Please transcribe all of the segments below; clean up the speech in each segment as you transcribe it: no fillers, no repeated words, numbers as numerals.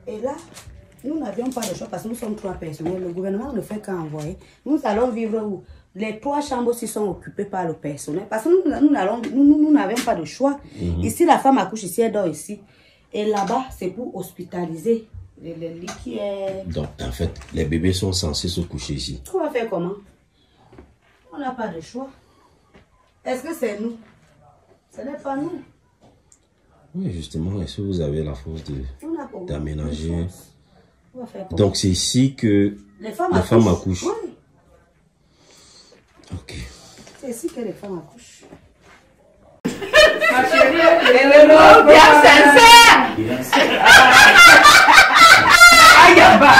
Et là, nous n'avions pas de choix parce que nous sommes 3 personnels. Le gouvernement ne fait qu'envoyer. Nous allons vivre où? Les 3 chambres aussi sont occupées par le personnel. Parce que nous n'avions pas de choix. Ici, la femme accouche, ici, elle dort ici. Et là-bas, c'est pour hospitaliser les lits qui est... Donc, en fait, les bébés sont censés se coucher ici. On va faire comment? On n'a pas de choix. Est-ce que c'est nous? Ce n'est pas nous. Oui, justement, est-ce que vous avez la force d'aménager? Donc, c'est ici que les femmes accouchent. Oui. Ok. C'est ici que les femmes accouchent. Ma chérie, elle est bien sincère. Aïe, la voix.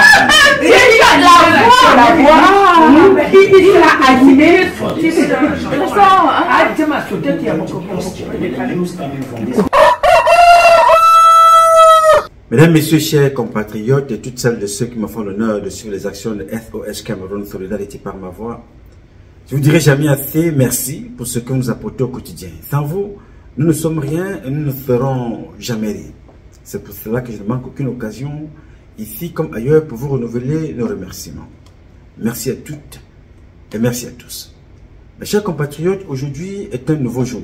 Il sera animé. Mesdames, Messieurs, chers compatriotes et toutes celles de ceux qui me font l'honneur de suivre les actions de SOS Cameroun Solidarité par ma voix, je vous dirai jamais assez merci pour ce que vous apportez au quotidien. Sans vous, nous ne sommes rien et nous ne ferons jamais rien. C'est pour cela que je ne manque aucune occasion, ici comme ailleurs, pour vous renouveler nos remerciements. Merci à toutes et merci à tous. Mes chers compatriotes, aujourd'hui est un nouveau jour.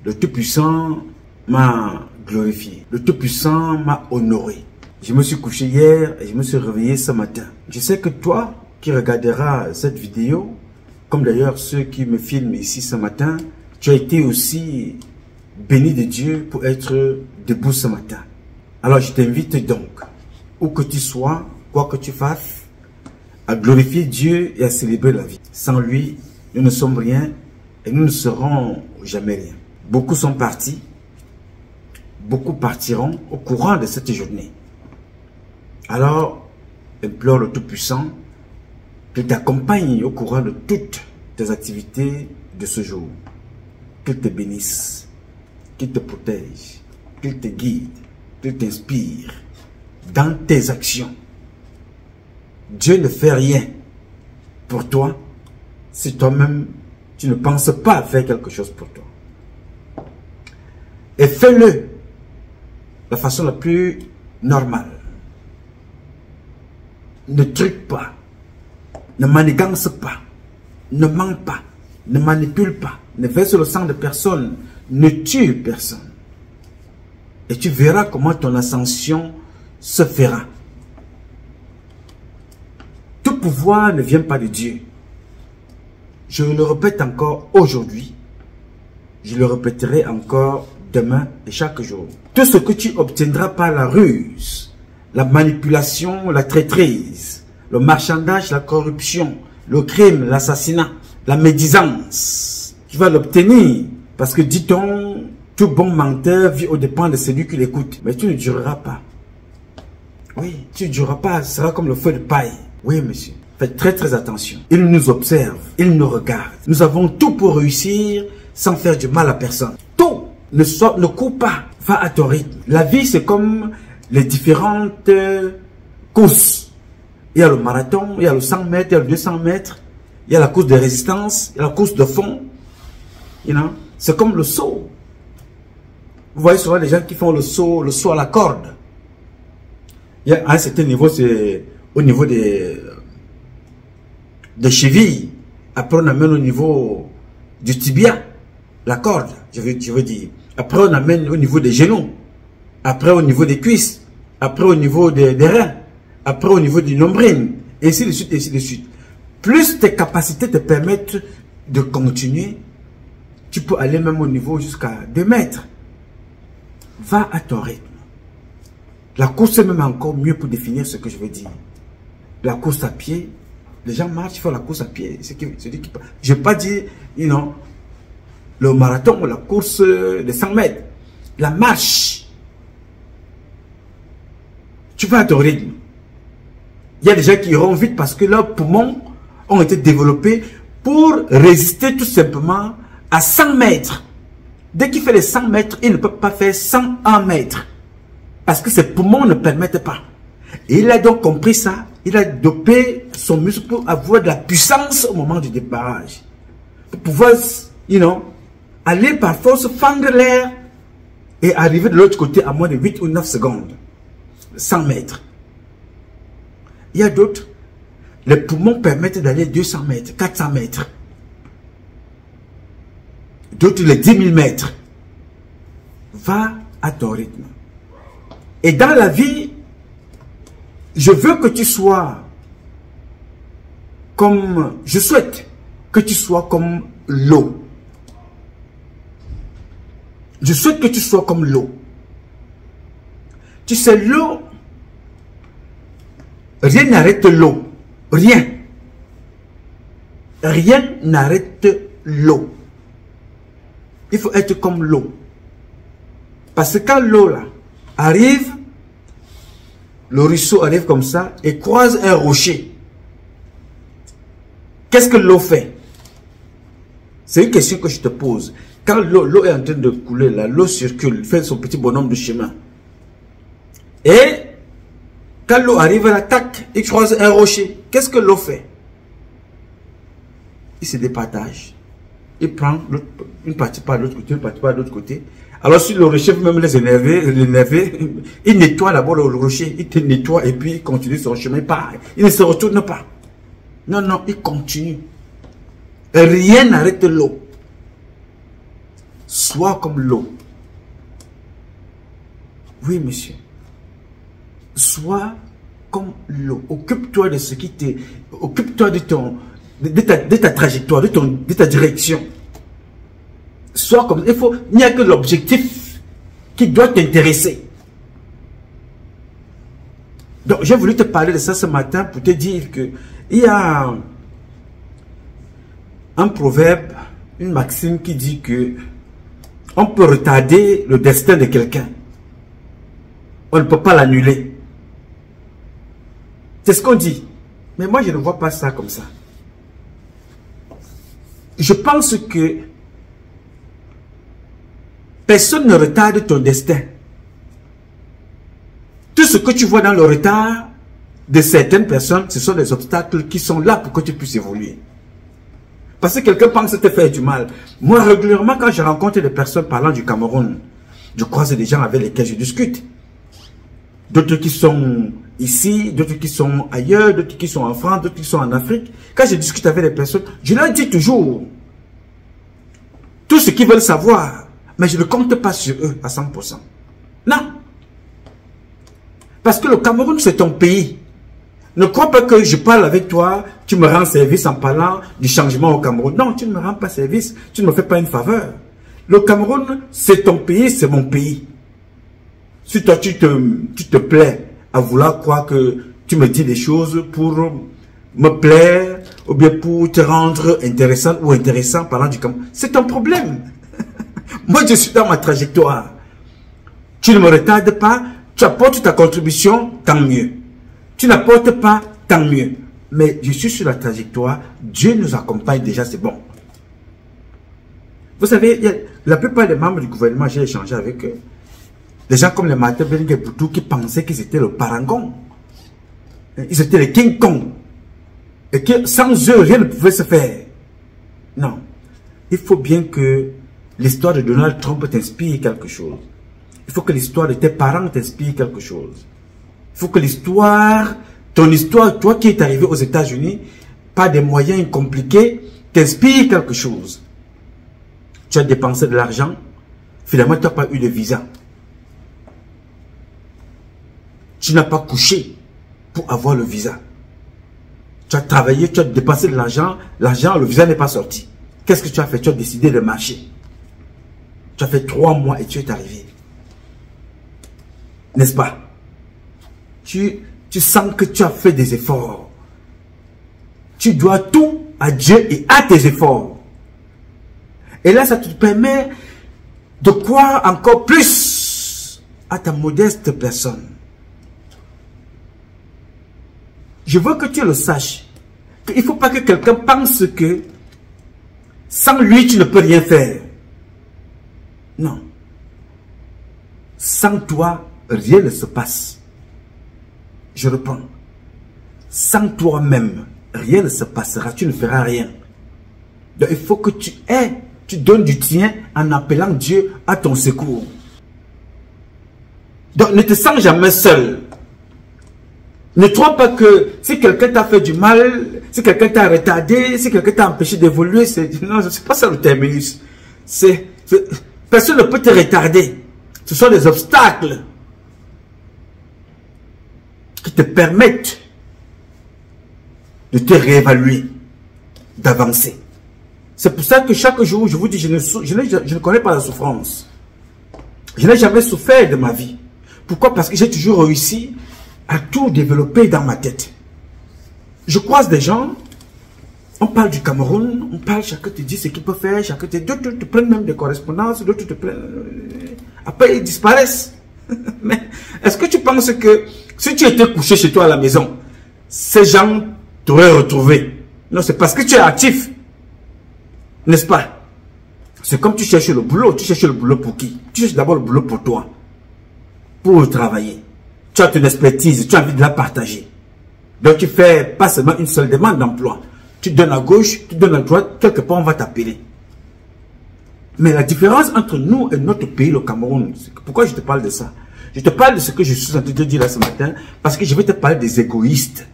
Le Tout-Puissant m'a glorifié. Le Tout-Puissant m'a honoré. Je me suis couché hier et je me suis réveillé ce matin. Je sais que toi qui regarderas cette vidéo, comme d'ailleurs ceux qui me filment ici ce matin, tu as été aussi béni de Dieu pour être debout ce matin. Alors je t'invite donc, où que tu sois, quoi que tu fasses, à glorifier Dieu et à célébrer la vie. Sans lui, nous ne sommes rien et nous ne serons jamais rien. Beaucoup sont partis, beaucoup partiront au courant de cette journée. Alors, implore le Tout-Puissant qu'il t'accompagne au courant de toutes tes activités de ce jour. Qu'il te bénisse, qu'il te protège, qu'il te guide, qu'il t'inspire dans tes actions. Dieu ne fait rien pour toi si toi-même tu ne penses pas faire quelque chose pour toi. Et fais-le de la façon la plus normale. Ne truque pas, ne manigance pas, ne ment pas, ne manipule pas, ne verse le sang de personne, ne tue personne. Et tu verras comment ton ascension se fera. Tout pouvoir ne vient pas de Dieu. Je le répète encore aujourd'hui. Je le répéterai encore demain et chaque jour. Tout ce que tu obtiendras par la ruse, la manipulation, la traîtrise, le marchandage, la corruption, le crime, l'assassinat, la médisance, tu vas l'obtenir. Parce que dit-on, tout bon menteur vit aux dépens de celui qui l'écoute. Mais tu ne dureras pas. Oui, tu ne dureras pas. Ce sera comme le feu de paille. Oui, monsieur. Faites très attention. Il nous observe. Il nous regarde. Nous avons tout pour réussir sans faire du mal à personne. Tout. Ne cours pas. Va à ton rythme. La vie, c'est comme les différentes courses. Il y a le marathon, il y a le 100 mètres, il y a le 200 mètres. Il y a la course de résistance, il y a la course de fond. You know? C'est comme le saut. Vous voyez souvent les gens qui font le saut à la corde. Il y a, à un certain niveau, c'est au niveau des chevilles. Après, on amène au niveau du tibia, la corde, je veux dire. Après, on amène au niveau des genoux. Après, au niveau des cuisses. Après, au niveau des reins. Après, au niveau du nombril. Et ainsi de suite, et ainsi de suite. Plus tes capacités te permettent de continuer, tu peux aller même au niveau jusqu'à 2 mètres. Va à ton rythme. La course est même encore mieux pour définir ce que je veux dire. La course à pied, les gens marchent, ils font la course à pied. Je ne vais pas dire, you know, le marathon ou la course de 100 mètres. La marche. Tu vas à ton rythme. Il y a des gens qui iront vite parce que leurs poumons ont été développés pour résister tout simplement à 100 mètres. Dès qu'il fait les 100 mètres, il ne peut pas faire 101 mètres. Parce que ses poumons ne permettent pas. Et il a donc compris ça. Il a dopé son muscle pour avoir de la puissance au moment du débarrage. Pour pouvoir, you know, aller par force fendre l'air et arriver de l'autre côté à moins de 8 ou 9 secondes. 100 mètres. Il y a d'autres. Les poumons permettent d'aller 200 mètres, 400 mètres. D'autres, les 10 000 mètres. Va à ton rythme. Et dans la vie, je veux que tu sois comme... Je souhaite que tu sois comme l'eau. Je souhaite que tu sois comme l'eau. Tu sais, l'eau, rien n'arrête l'eau. Rien. Rien n'arrête l'eau. Il faut être comme l'eau. Parce que quand l'eau là arrive, le ruisseau arrive comme ça et croise un rocher. Qu'est-ce que l'eau fait? C'est une question que je te pose. Quand l'eau est en train de couler là, l'eau circule, fait son petit bonhomme de chemin. Et quand l'eau arrive là, tac, il croise un rocher. Qu'est-ce que l'eau fait? Il se départage. Il prend une partie par l'autre côté, une partie par l'autre côté. Alors si le rocher veut même les énerver, il nettoie d'abord le rocher, il te nettoie et puis il continue son chemin. Il ne se retourne pas. Non, non, il continue. Rien n'arrête l'eau. Sois comme l'eau. Oui, monsieur. Sois comme l'eau. Occupe-toi de ce qui t'est... Occupe-toi de ta trajectoire, de ta direction. Sois comme... Il n'y a que l'objectif qui doit t'intéresser. Donc, j'ai voulu te parler de ça ce matin pour te dire que il y a un proverbe, une maxime qui dit que on peut retarder le destin de quelqu'un. On ne peut pas l'annuler. C'est ce qu'on dit. Mais moi, je ne vois pas ça comme ça. Je pense que personne ne retarde ton destin. Tout ce que tu vois dans le retard de certaines personnes, ce sont des obstacles qui sont là pour que tu puisses évoluer. Parce que quelqu'un pense te faire du mal. Moi, régulièrement, quand je rencontre des personnes parlant du Cameroun, je croise des gens avec lesquels je discute. D'autres qui sont ici, d'autres qui sont ailleurs, d'autres qui sont en France, d'autres qui sont en Afrique. Quand je discute avec les personnes, je leur dis toujours tout ce qu'ils veulent savoir. Mais je ne compte pas sur eux à 100%. Non. Parce que le Cameroun, c'est ton pays. Ne crois pas que je parle avec toi, tu me rends service en parlant du changement au Cameroun. Non, tu ne me rends pas service, tu ne me fais pas une faveur. Le Cameroun, c'est ton pays, c'est mon pays. Si toi, tu te plais à vouloir croire que tu me dis des choses pour me plaire, ou bien pour te rendre intéressant ou intéressant parlant du Cameroun, c'est ton problème. Moi, je suis dans ma trajectoire. Tu ne me retardes pas, tu apportes ta contribution, tant mieux. Tu n'apportes pas, tant mieux. Mais je suis sur la trajectoire, Dieu nous accompagne déjà, c'est bon. Vous savez, la plupart des membres du gouvernement, j'ai échangé avec eux. Des gens comme les Martin Bengue Boutou qui pensaient qu'ils étaient le parangon. Ils étaient les King Kong. Et que sans eux, rien ne pouvait se faire. Non. Il faut bien que l'histoire de Donald Trump t'inspire quelque chose. Il faut que l'histoire de tes parents t'inspire quelque chose. Il faut que l'histoire, ton histoire, toi qui es arrivé aux États-Unis, par des moyens compliqués, t'inspire quelque chose. Tu as dépensé de l'argent, finalement tu n'as pas eu de visa. Tu n'as pas couché pour avoir le visa. Tu as travaillé, tu as dépensé de l'argent, le visa n'est pas sorti. Qu'est-ce que tu as fait? Tu as décidé de marcher. Tu as fait 3 mois et tu es arrivé. N'est-ce pas? Tu sens que tu as fait des efforts. Tu dois tout à Dieu et à tes efforts. Et là, ça te permet de croire encore plus à ta modeste personne. Je veux que tu le saches. Il ne faut pas que quelqu'un pense que sans lui, tu ne peux rien faire. Non. Sans toi, rien ne se passe. Je reprends. Sans toi-même, rien ne se passera. Tu ne feras rien. Donc, il faut que tu donnes du tien en appelant Dieu à ton secours. Donc, ne te sens jamais seul. Ne crois pas que si quelqu'un t'a fait du mal, si quelqu'un t'a retardé, si quelqu'un t'a empêché d'évoluer, non, c'est pas ça le terminus. Personne ne peut te retarder. Ce sont des obstacles qui te permettent de te réévaluer, d'avancer. C'est pour ça que chaque jour, je vous dis, je ne connais pas la souffrance. Je n'ai jamais souffert de ma vie. Pourquoi? Parce que j'ai toujours réussi à tout développer dans ma tête. Je croise des gens, on parle du Cameroun, on parle, chacun te dit ce qu'il peut faire, d'autres te prennent même des correspondances, d'autres te prennent... Après, ils disparaissent. Mais est-ce que tu penses que si tu étais couché chez toi à la maison, ces gens t'auraient retrouvé? Non, c'est parce que tu es actif. N'est-ce pas? C'est comme tu cherches le boulot. Tu cherches le boulot pour qui? Tu cherches d'abord le boulot pour toi. Pour travailler. Tu as ton expertise, tu as envie de la partager. Donc tu fais pas seulement une seule demande d'emploi. Tu donnes à gauche, tu donnes à droite, quelque part on va t'appeler. Mais la différence entre nous et notre pays, le Cameroun, pourquoi je te parle de ça? Je te parle de ce que je suis en train de te dire là ce matin, parce que je vais te parler des égoïstes,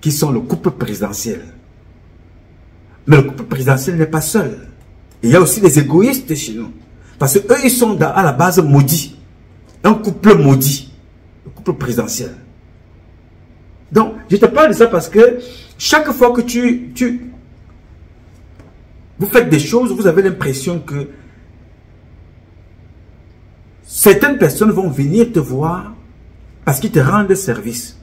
qui sont le couple présidentiel. Mais le couple présidentiel n'est pas seul. Il y a aussi des égoïstes chez nous. Parce qu'eux, ils sont à la base maudits. Un couple maudit. Le couple présidentiel. Donc, je te parle de ça parce que chaque fois que vous faites des choses, vous avez l'impression que certaines personnes vont venir te voir parce qu'ils te rendent service.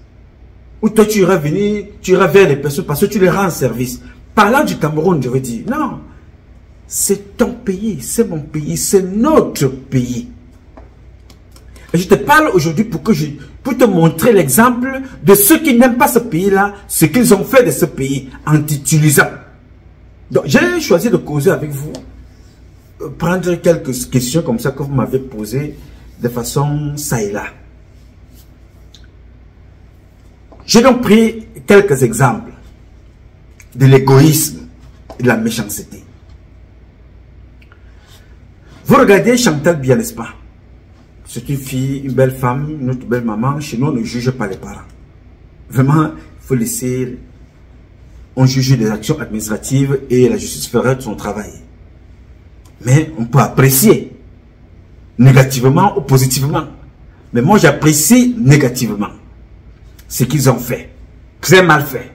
Ou toi, tu iras vers les personnes parce que tu les rends service. Parlant du Cameroun, je veux dire, non, c'est ton pays, c'est mon pays, c'est notre pays. Et je te parle aujourd'hui pour te montrer l'exemple de ceux qui n'aiment pas ce pays-là, ce qu'ils ont fait de ce pays en t'utilisant. Donc, j'ai choisi de causer avec vous, prendre quelques questions comme ça que vous m'avez posées de façon ça et là. J'ai donc pris quelques exemples de l'égoïsme et de la méchanceté. Vous regardez Chantal Biya, n'est-ce pas? C'est une fille, une belle femme, une autre belle maman. Chez nous, on ne juge pas les parents. Vraiment, il faut laisser... On juge les actions administratives et la justice fera son travail. Mais on peut apprécier négativement ou positivement. Mais moi, j'apprécie négativement ce qu'ils ont fait. Très mal fait.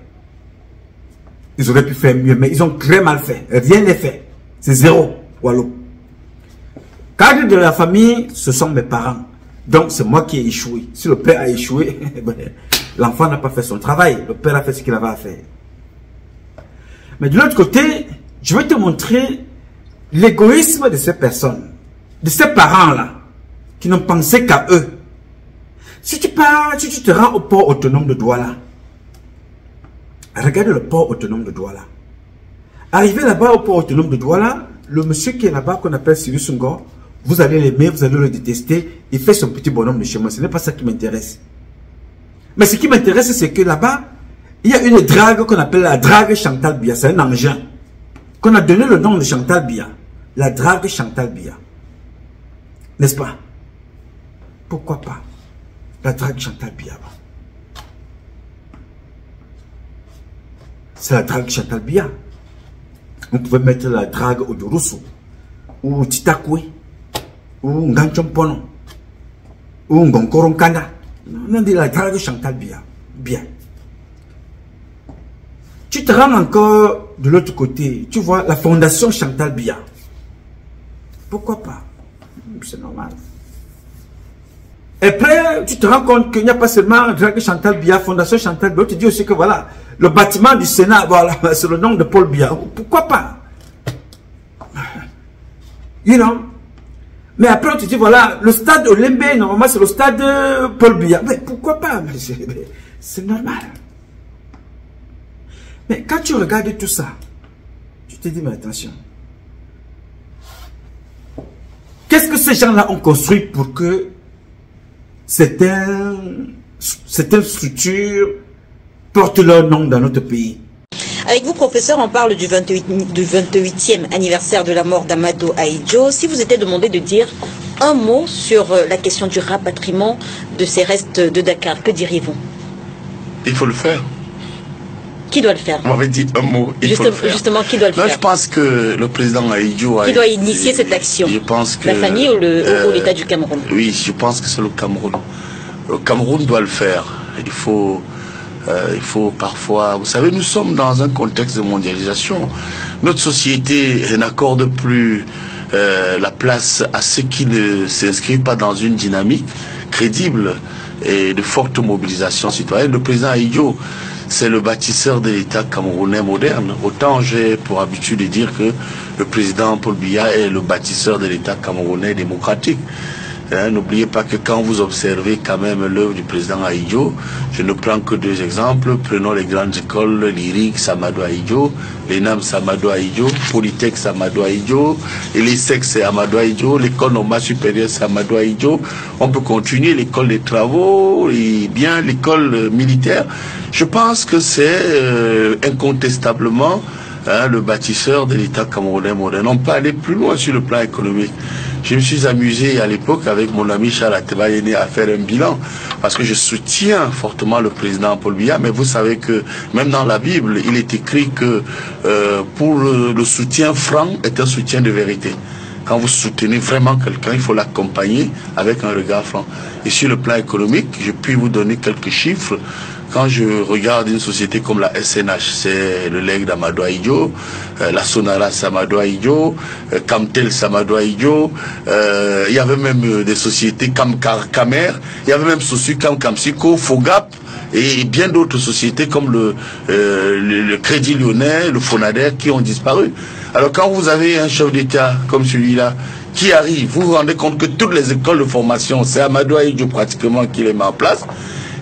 Ils auraient pu faire mieux, mais ils ont très mal fait. Rien n'est fait. C'est zéro. Voilà. Cadre de la famille, ce sont mes parents. Donc, c'est moi qui ai échoué. Si le père a échoué, l'enfant n'a pas fait son travail. Le père a fait ce qu'il avait à faire. Mais de l'autre côté, je vais te montrer l'égoïsme de ces personnes, de ces parents-là, qui n'ont pensé qu'à eux. Si tu pars, si tu te rends au port autonome de Douala, regarde le port autonome de Douala. Arrivé là-bas au port autonome de Douala, le monsieur qui est là-bas, qu'on appelle Sylvie Senghor, vous allez l'aimer, vous allez le détester, il fait son petit bonhomme de chez moi. Ce n'est pas ça qui m'intéresse. Mais ce qui m'intéresse, c'est que là-bas, il y a une drague qu'on appelle la drague Chantal Biya. C'est un engin qu'on a donné le nom de Chantal Biya. La drague Chantal Biya. N'est-ce pas? Pourquoi pas? La drague Chantal Biya. C'est la drague Chantal Biya. Vous pouvez mettre la drague Odurusu, ou Titakwe, ou Nganchompono, ou Ngonkoronkana. On dit la drague Chantal Biya. Bien. Tu te rends encore de l'autre côté, tu vois la fondation Chantal Biya. Pourquoi pas? C'est normal. Et après, tu te rends compte qu'il n'y a pas seulement Drague Chantal Biya, fondation Chantal Biya. Tu dis aussi que voilà, le bâtiment du Sénat, voilà, c'est le nom de Paul Biya. Pourquoi pas? You know? Mais après, tu dis voilà, le stade Olembe, normalement c'est le stade Paul Biya. Mais pourquoi pas? C'est normal. Mais quand tu regardes tout ça, tu te dis, mais attention. Qu'est-ce que ces gens-là ont construit pour que certaines structures portent leur nom dans notre pays? Avec vous, professeur, on parle du 28e anniversaire de la mort d'Amadou Ahidjo. Si vous étiez demandé de dire un mot sur la question du rapatriement de ces restes de Dakar. Que diriez-vous? Il faut le faire. Qui doit le faire? On m'avait dit un mot. Justement, qui doit le faire? Je pense que le président Ahidjo qui doit initier cette action? Je pense que la famille ou l'État du Cameroun? Oui, je pense que c'est le Cameroun. Le Cameroun doit le faire. Il faut parfois... Vous savez, nous sommes dans un contexte de mondialisation. Notre société n'accorde plus la place à ceux qui ne s'inscrivent pas dans une dynamique crédible et de forte mobilisation citoyenne. Le président Ahidjo, c'est le bâtisseur de l'État camerounais moderne. Autant j'ai pour habitude de dire que le président Paul Biya est le bâtisseur de l'État camerounais démocratique. N'oubliez pas que quand vous observez quand même l'œuvre du président Ahidjo, je ne prends que deux exemples. Prenons les grandes écoles, l'IRIC, Samadou Ahidjo, l'ENAM Samadou Ahidjo, Polytech Samadou Ahidjo, et l'ESSEC c'est Amadou Ahidjo, l'école normale supérieure Samadou Ahidjo. On peut continuer l'école des travaux et bien l'école militaire. Je pense que c'est incontestablement le bâtisseur de l'État camerounais moderne. On peut aller plus loin sur le plan économique. Je me suis amusé à l'époque avec mon ami Charles Atebayene à faire un bilan parce que je soutiens fortement le président Paul Biya, mais vous savez que même dans la Bible, il est écrit que pour le soutien franc est un soutien de vérité. Quand vous soutenez vraiment quelqu'un, il faut l'accompagner avec un regard franc. Et sur le plan économique, je puis vous donner quelques chiffres. Quand je regarde une société comme la SNH, c'est le legs d'Amadou Ahidjo, la Sonara Samadou Ahidjo, Camtel Samadou Ahidjo, il y avait même des sociétés comme Camer, il y avait même Sosu Kamsiko, Fogap, et bien d'autres sociétés comme le Crédit Lyonnais, le Fonader qui ont disparu. Alors quand vous avez un chef d'État comme celui-là, qui arrive, vous vous rendez compte que toutes les écoles de formation, c'est Amadou Ahidjo pratiquement qui les met en place,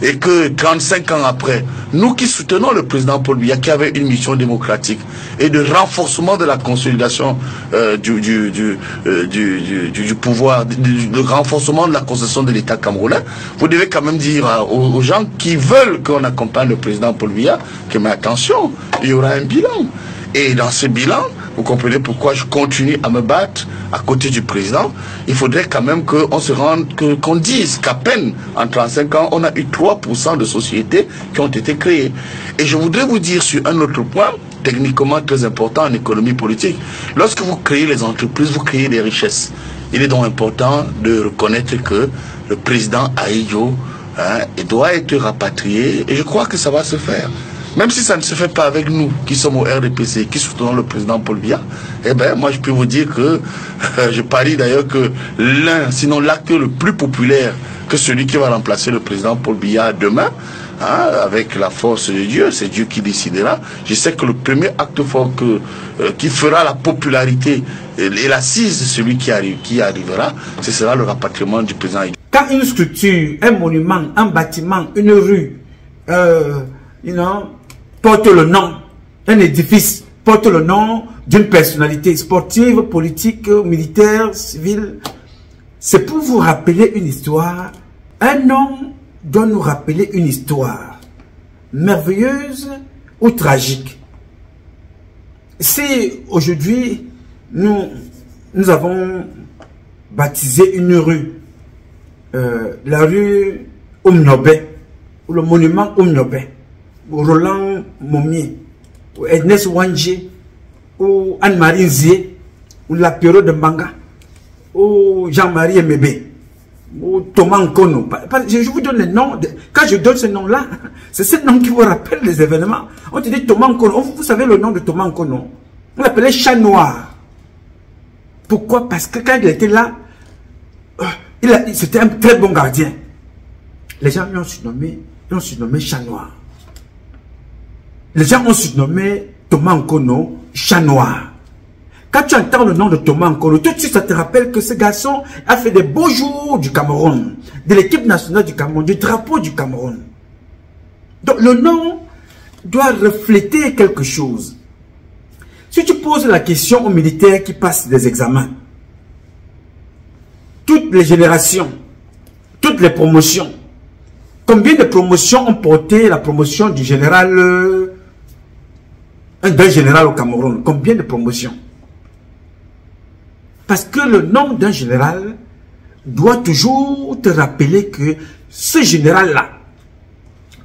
et que 35 ans après, nous qui soutenons le président Paul Biya, qui avait une mission démocratique et de renforcement de la consolidation du pouvoir, de renforcement de la concession de l'État camerounais, vous devez quand même dire aux gens qui veulent qu'on accompagne le président Paul Biya que, mais attention, il y aura un bilan. Et dans ce bilan, vous comprenez pourquoi je continue à me battre à côté du président. Il faudrait quand même qu'on se rende, qu'on dise qu'à peine en 35 ans, on a eu 3% de sociétés qui ont été créées. Et je voudrais vous dire sur un autre point, techniquement très important en économie politique. Lorsque vous créez les entreprises, vous créez des richesses. Il est donc important de reconnaître que le président Ahidjo doit être rapatrié et je crois que ça va se faire. Même si ça ne se fait pas avec nous, qui sommes au RDPC, qui soutenons le président Paul Biya, eh bien, moi, je peux vous dire que, je parie d'ailleurs que l'un, sinon l'acteur le plus populaire que celui qui va remplacer le président Paul Biya demain, avec la force de Dieu, c'est Dieu qui décidera. Je sais que le premier acte fort qui fera la popularité et l'assise de celui qui arrivera, ce sera le rapatriement du président. Quand une structure, un monument, un bâtiment, une rue, porte le nom, un édifice porte le nom d'une personnalité sportive, politique, militaire, civile. C'est pour vous rappeler une histoire. Un homme doit nous rappeler une histoire merveilleuse ou tragique. Si aujourd'hui nous avons baptisé une rue, la rue Oumnobé, ou le monument Oumnobé, Roland Momier, ou Ernest Wangé, ou Anne-Marie Nzié, ou l'apéro de Mbanga, ou Jean-Marie Emebe, ou Thomas Nkono. Je vous donne les noms. Quand je donne ce nom-là, c'est ce nom qui vous rappelle les événements. On te dit Thomas Nkono. Vous savez le nom de Thomas Nkono? On l'appelait Chat Noir. Pourquoi? Parce que quand il était là, c'était un très bon gardien. Les gens l'ont surnommé Chat Noir. Les gens ont surnommé Thomas Nkono Chat Noir. Quand tu entends le nom de Thomas Nkono, tout de suite ça te rappelle que ce garçon a fait des beaux jours du Cameroun, de l'équipe nationale du Cameroun, du drapeau du Cameroun. Donc le nom doit refléter quelque chose. Si tu poses la question aux militaires qui passent des examens, toutes les générations, toutes les promotions, combien de promotions ont porté la promotion du général, d'un général au Cameroun? Combien de promotions? Parce que le nom d'un général doit toujours te rappeler que ce général-là,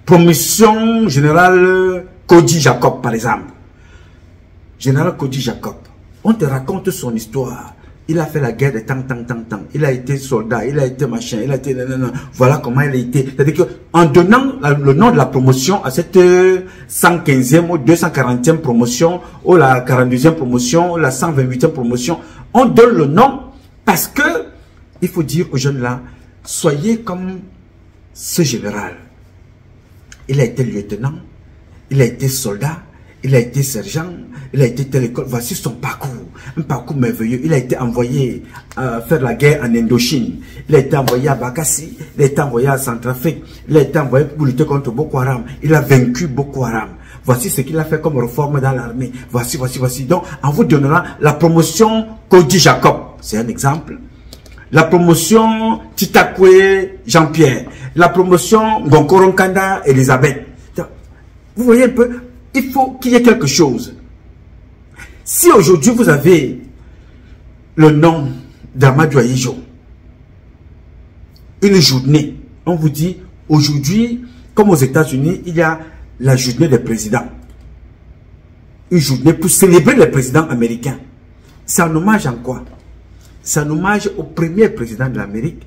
promotion générale Kodi Jacob par exemple, général Kodi Jacob, on te raconte son histoire. Il a fait la guerre de tant. Il a été soldat, il a été machin, il a été... Voilà comment il a été. C'est-à-dire qu'en donnant le nom de la promotion à cette 115e ou 240e promotion, ou la 42e promotion, ou la 128e promotion, on donne le nom parce que, il faut dire aux jeunes là, soyez comme ce général. Il a été lieutenant, il a été soldat, il a été sergent, il a été telle école. Voici son parcours, un parcours merveilleux. Il a été envoyé faire la guerre en Indochine. Il a été envoyé à Bakassi, il a été envoyé à Centrafrique, il a été envoyé pour lutter contre Boko Haram. Il a vaincu Boko Haram. Voici ce qu'il a fait comme réforme dans l'armée. Voici. Donc, en vous donnera la promotion Kodi Jacob. C'est un exemple. La promotion Titakwe Jean-Pierre. La promotion Gonkoro Nkanda Elisabeth. Vous voyez un peu, il faut qu'il y ait quelque chose. Si aujourd'hui vous avez le nom d'Amadou Ayijo, une journée, on vous dit aujourd'hui, comme aux États-Unis, il y a la journée des présidents. Une journée pour célébrer les présidents américains. C'est un hommage en quoi? C'est un hommage au premier président de l'Amérique,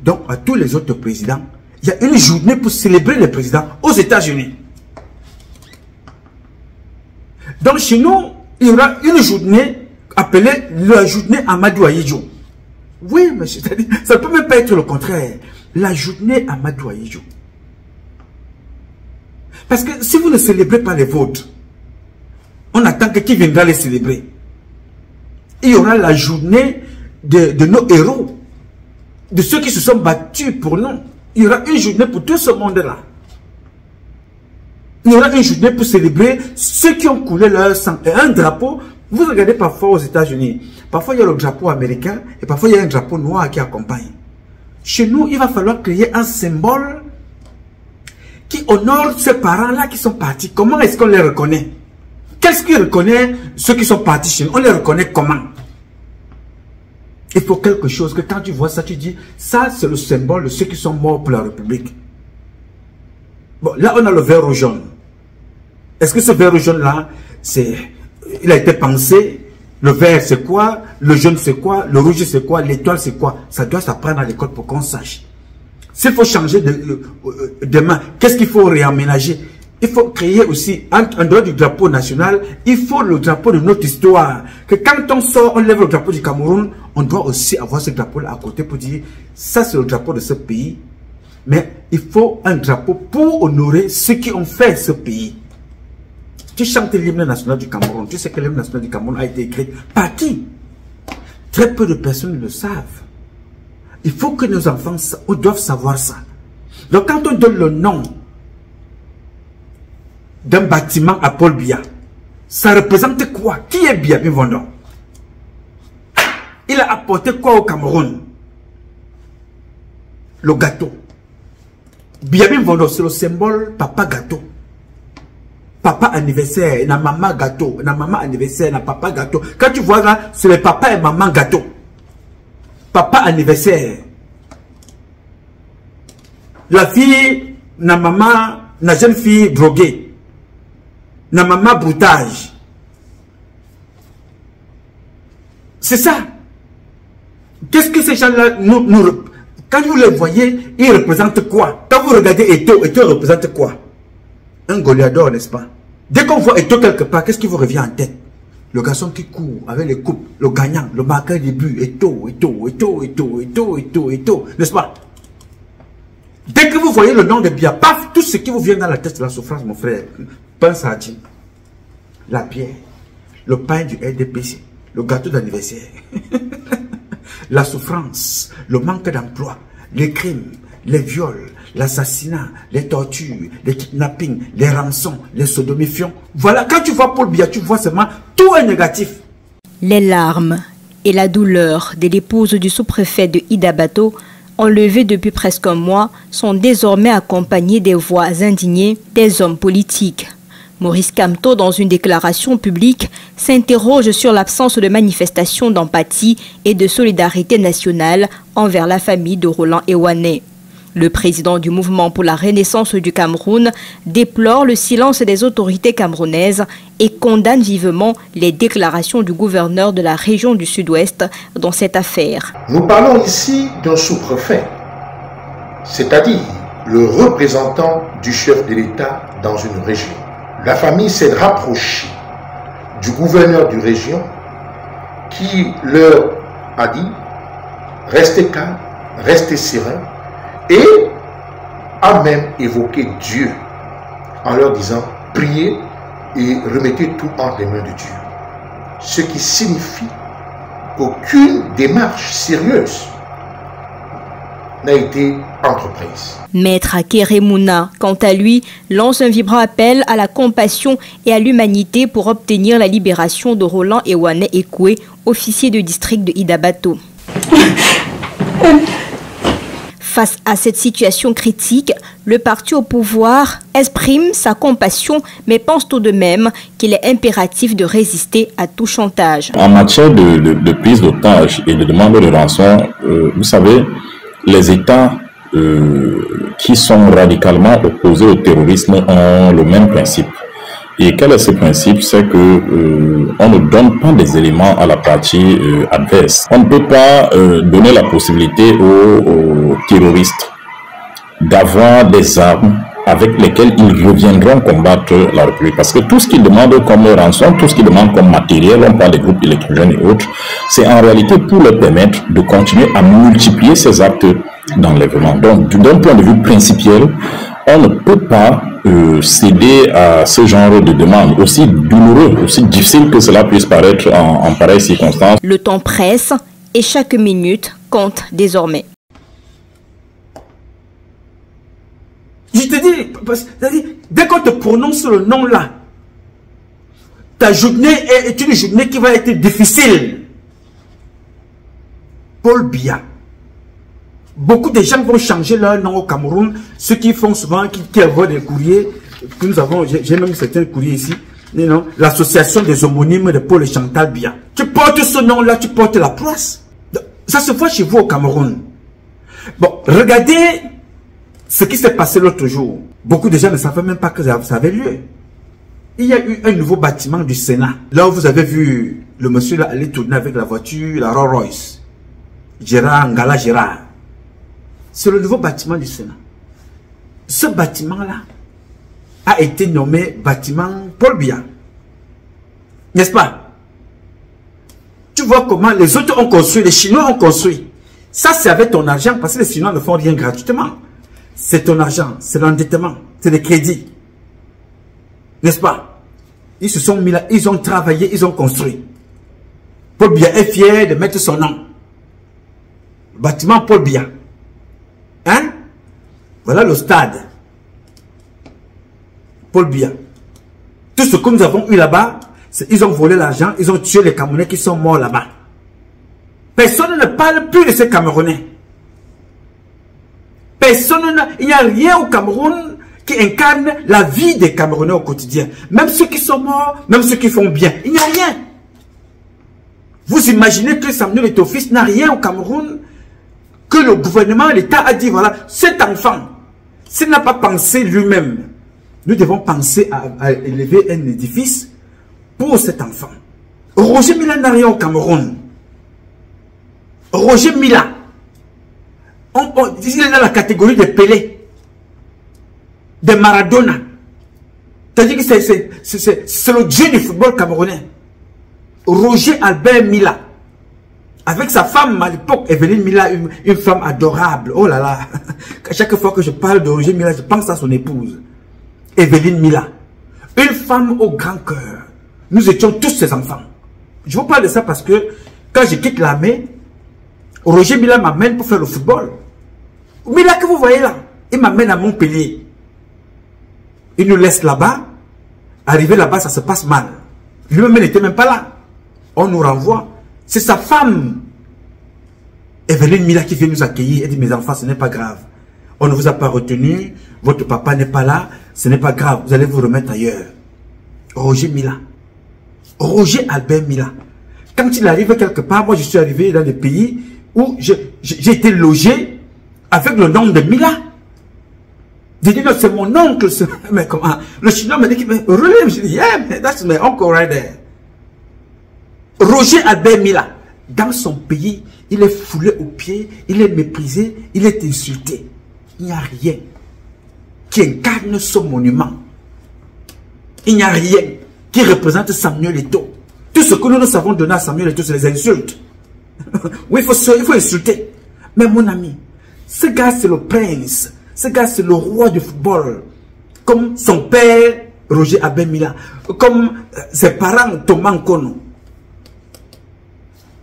donc à tous les autres présidents. Il y a une journée pour célébrer les présidents aux États-Unis. Donc chez nous, il y aura une journée appelée la journée Amadou Ayijo. Oui, mais c'est-à-dire, ça ne peut même pas être le contraire. La journée Amadou Ayijo. Parce que si vous ne célébrez pas les vôtres, on attend que qui viendra les célébrer. Il y aura la journée de nos héros, de ceux qui se sont battus pour nous. Il y aura une journée pour tout ce monde-là. Il y aura une journée pour célébrer ceux qui ont coulé leur sang. Et un drapeau, vous regardez parfois aux États-Unis, parfois il y a le drapeau américain et parfois il y a un drapeau noir qui accompagne. Chez nous, il va falloir créer un symbole qui honore ces parents-là qui sont partis. Comment est-ce qu'on les reconnaît? Qu'est-ce qui reconnaît ceux qui sont partis chez nous? On les reconnaît comment? Il faut quelque chose que quand tu vois ça, tu dis, ça c'est le symbole de ceux qui sont morts pour la République. Bon, là on a le vert jaune. Est-ce que ce vert jaune-là, il a été pensé? Le vert c'est quoi? Le jaune c'est quoi? Le rouge c'est quoi? L'étoile c'est quoi? Ça doit s'apprendre à l'école pour qu'on sache. S'il faut changer demain, qu'est-ce qu'il faut réaménager? Il faut créer aussi, en dehors du drapeau national, il faut le drapeau de notre histoire. Que quand on sort, on lève le drapeau du Cameroun, on doit aussi avoir ce drapeau-là à côté pour dire, ça c'est le drapeau de ce pays. Mais il faut un drapeau pour honorer ceux qui ont fait ce pays. Tu chantes l'hymne national du Cameroun. Tu sais que l'hymne national du Cameroun a été écrit par qui? Très peu de personnes le savent. Il faut que nos enfants doivent savoir ça. Donc quand on donne le nom d'un bâtiment à Paul Biya, ça représente quoi? Qui est Biya Bimvondo? Il a apporté quoi au Cameroun? Le gâteau. Biya Bimvondo, c'est le symbole papa gâteau. Papa anniversaire, na maman gâteau, na maman anniversaire, na papa gâteau. Quand tu vois là, c'est le papa et maman gâteau. Papa anniversaire. La fille, na maman, na jeune fille droguée. Na maman broutage. C'est ça. Qu'est-ce que ces gens-là quand vous les voyez, ils représentent quoi? Quand vous regardez Eto'o, Eto'o représente quoi? Un goleador, n'est-ce pas? Dès qu'on voit Eto'o quelque part, qu'est-ce qui vous revient en tête? Le garçon qui court avec les coupes, le gagnant, le marqueur du but, Eto'o, n'est-ce pas? Dès que vous voyez le nom de Biya, paf, tout ce qui vous vient dans la tête, c'est la souffrance, mon frère. Pain sardine, la bière, le pain du RDPC, le gâteau d'anniversaire, la souffrance, le manque d'emploi, les crimes, les viols, l'assassinat, les tortures, les kidnappings, les rançons, les sodomifiants. Voilà, quand tu vois Paul Biya, tu vois seulement tout est négatif. Les larmes et la douleur de l'épouse du sous-préfet de Idabato, enlevée depuis presque un mois, sont désormais accompagnées des voix indignées des hommes politiques. Maurice Kamto, dans une déclaration publique, s'interroge sur l'absence de manifestation d'empathie et de solidarité nationale envers la famille de Roland Ewane. Le président du mouvement pour la renaissance du Cameroun déplore le silence des autorités camerounaises et condamne vivement les déclarations du gouverneur de la région du Sud-Ouest dans cette affaire. Nous parlons ici d'un sous-préfet, c'est-à-dire le représentant du chef de l'État dans une région. La famille s'est rapprochée du gouverneur de région qui leur a dit « Restez calme, restez serein » et a même évoqué Dieu en leur disant « Priez et remettez tout entre les mains de Dieu ». Ce qui signifie qu'aucune démarche sérieuse n'a été entreprise. Maître Akere Mouna, quant à lui, lance un vibrant appel à la compassion et à l'humanité pour obtenir la libération de Roland Ewane Ekwe, officier de district de Idabato. Face à cette situation critique, le parti au pouvoir exprime sa compassion, mais pense tout de même qu'il est impératif de résister à tout chantage. En matière de prise d'otage et de demande de rançon, vous savez, les États qui sont radicalement opposés au terrorisme ont le même principe. Et quel est ce principe? C'est que on ne donne pas des éléments à la partie adverse. On ne peut pas donner la possibilité aux terroristes d'avoir des armes avec lesquelles ils reviendront combattre la République. Parce que tout ce qu'ils demandent comme rançon, tout ce qu'ils demandent comme matériel, on parle des groupes électrogènes et autres, c'est en réalité pour leur permettre de continuer à multiplier ces actes d'enlèvement. Donc, d'un point de vue principiel, on ne peut pas céder à ce genre de demande, aussi douloureux, aussi difficile que cela puisse paraître en pareille circonstance. Le temps presse et chaque minute compte désormais. Je te dis, dès qu'on te prononce le nom là, ta journée est une journée qui va être difficile. Paul Biya. Beaucoup de gens vont changer leur nom au Cameroun. Ceux qui font souvent, qui envoient des courriers, que nous avons, j'ai même certains courriers ici, l'association des homonymes de Paul et Chantal Biya. Tu portes ce nom-là, tu portes la place. Ça se voit chez vous au Cameroun. Bon, regardez ce qui s'est passé l'autre jour. Beaucoup de gens ne savaient même pas que ça avait lieu. Il y a eu un nouveau bâtiment du Sénat. Là où vous avez vu le monsieur là aller tourner avec la voiture, la Rolls Royce. Ngala Gérard. C'est le nouveau bâtiment du Sénat. Ce bâtiment-là a été nommé bâtiment Paul Biya. N'est-ce pas? Tu vois comment les autres ont construit, les Chinois ont construit. Ça, c'est avec ton argent, parce que les Chinois ne font rien gratuitement. C'est ton argent, c'est l'endettement, c'est des crédits. N'est-ce pas? Ils se sont mis là, ils ont travaillé, ils ont construit. Paul Biya est fier de mettre son nom. Bâtiment Paul Biya. Hein? Voilà le stade. Paul Biya. Tout ce que nous avons eu là-bas, ils ont volé l'argent, ils ont tué les Camerounais qui sont morts là-bas. Personne ne parle plus de ces Camerounais. Il n'y a rien au Cameroun qui incarne la vie des Camerounais au quotidien. Même ceux qui sont morts, même ceux qui font bien. Il n'y a rien. Vous imaginez que Samuel Eto'o-Fils n'a rien au Cameroun, que le gouvernement, l'État a dit, voilà, cet enfant, s'il n'a pas pensé lui-même, nous devons penser à élever un édifice pour cet enfant. Roger Mila n'a rien au Cameroun. Roger Mila, il est dans la catégorie des Pelé, des Maradona. C'est-à-dire que c'est le dieu du football camerounais. Roger Albert Mila. Avec sa femme à l'époque, Evelyne Mila, une femme adorable. Oh là là. À chaque fois que je parle de Roger Mila, je pense à son épouse. Evelyne Mila. Une femme au grand cœur. Nous étions tous ses enfants. Je vous parle de ça parce que quand je quitte l'armée, Roger Mila m'amène pour faire le football. Mila que vous voyez là, il m'amène à Montpellier. Il nous laisse là-bas. Arrivé là-bas, ça se passe mal. Lui-même n'était même pas là. On nous renvoie. C'est sa femme, Evelyne Mila, qui vient nous accueillir. Elle dit, mes enfants, ce n'est pas grave. On ne vous a pas retenu. Votre papa n'est pas là. Ce n'est pas grave. Vous allez vous remettre ailleurs. Roger Mila. Roger Albert Mila. Quand il arrive quelque part, moi je suis arrivé dans des pays où j'ai été logé avec le nom de Mila. J'ai dit, non, c'est mon oncle. Mais comment? Le Chinois m'a dit, mais relève. J'ai dit, yeah, that's my uncle right there. Roger Albert Mila. Dans son pays, il est foulé aux pieds, il est méprisé, il est insulté. Il n'y a rien qui incarne ce monument. Il n'y a rien qui représente Samuel Eto'o. Tout ce que nous savons donner à Samuel Eto'o, c'est les insultes. Oui, il faut insulter. Mais mon ami, ce gars c'est le prince. Ce gars c'est le roi du football. Comme son père, Roger Albert Mila. Comme ses parents, Thomas Nkono.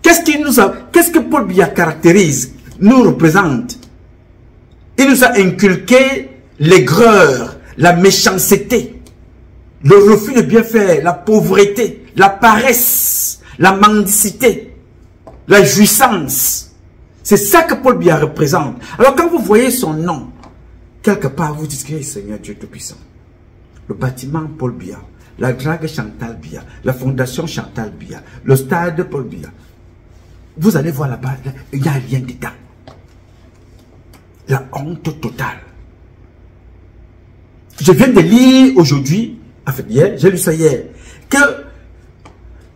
Qu'est-ce que Paul Biya caractérise, nous représente? Il nous a inculqué l'aigreur, la méchanceté, le refus de bien faire, la pauvreté, la paresse, la mendicité, la jouissance. C'est ça que Paul Biya représente. Alors quand vous voyez son nom, quelque part vous dites que Seigneur Dieu Tout-Puissant, le bâtiment Paul Biya, la drague Chantal Biya, la fondation Chantal Biya, le stade Paul Biya, vous allez voir là-bas, il n'y a rien dedans. La honte totale. Je viens de lire aujourd'hui, en fait hier, j'ai lu ça hier, que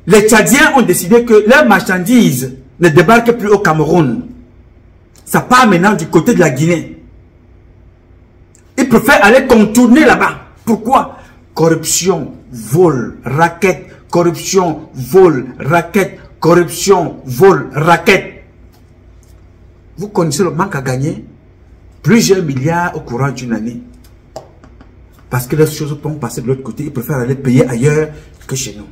les Tchadiens ont décidé que leurs marchandises ne débarquent plus au Cameroun. Ça part maintenant du côté de la Guinée. Ils préfèrent aller contourner là-bas. Pourquoi? Corruption, vol, racket, corruption, vol, racket, corruption, vol, racket. Vous connaissez le manque à gagner? Plusieurs milliards au courant d'une année. Parce que les choses peuvent passer de l'autre côté. Ils préfèrent aller payer ailleurs que chez nous.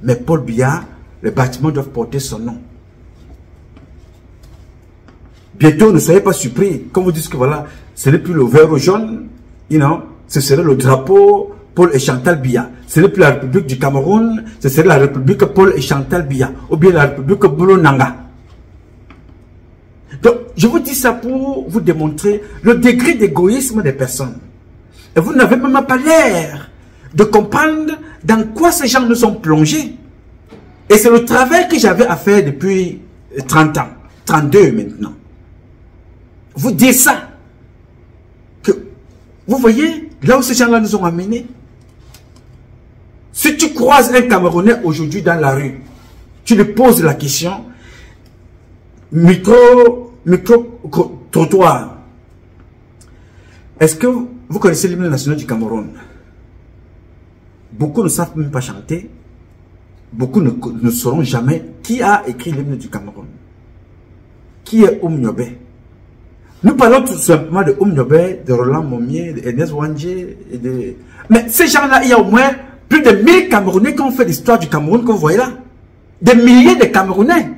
Mais Paul Biya, les bâtiments doivent porter son nom. Bientôt, ne soyez pas surpris. Quand vous dites que voilà, ce n'est plus le vert ou jaune, you know, ce serait le drapeau Paul et Chantal Biya. Ce n'est plus la République du Cameroun, ce serait la République Paul et Chantal Biya. Ou bien la République Bolo Nanga. Donc, je vous dis ça pour vous démontrer le degré d'égoïsme des personnes. Et vous n'avez même pas l'air de comprendre dans quoi ces gens nous sont plongés. Et c'est le travail que j'avais à faire depuis 30 ans, 32 maintenant. Vous dites ça. Que, vous voyez, là où ces gens-là nous ont amenés. Si tu croises un Camerounais aujourd'hui dans la rue, tu lui poses la question, micro-trottoir. Est-ce que vous connaissez l'hymne national du Cameroun? Beaucoup ne savent même pas chanter. Beaucoup ne sauront jamais qui a écrit l'hymne du Cameroun. Qui est Oumniobe? Nous parlons tout simplement de Oumniobe, de Roland Momier, de Ernest Wandje. Mais ces gens-là, il y a au moins plus de 1000 Camerounais qui ont fait l'histoire du Cameroun que vous voyez là. Des milliers de Camerounais.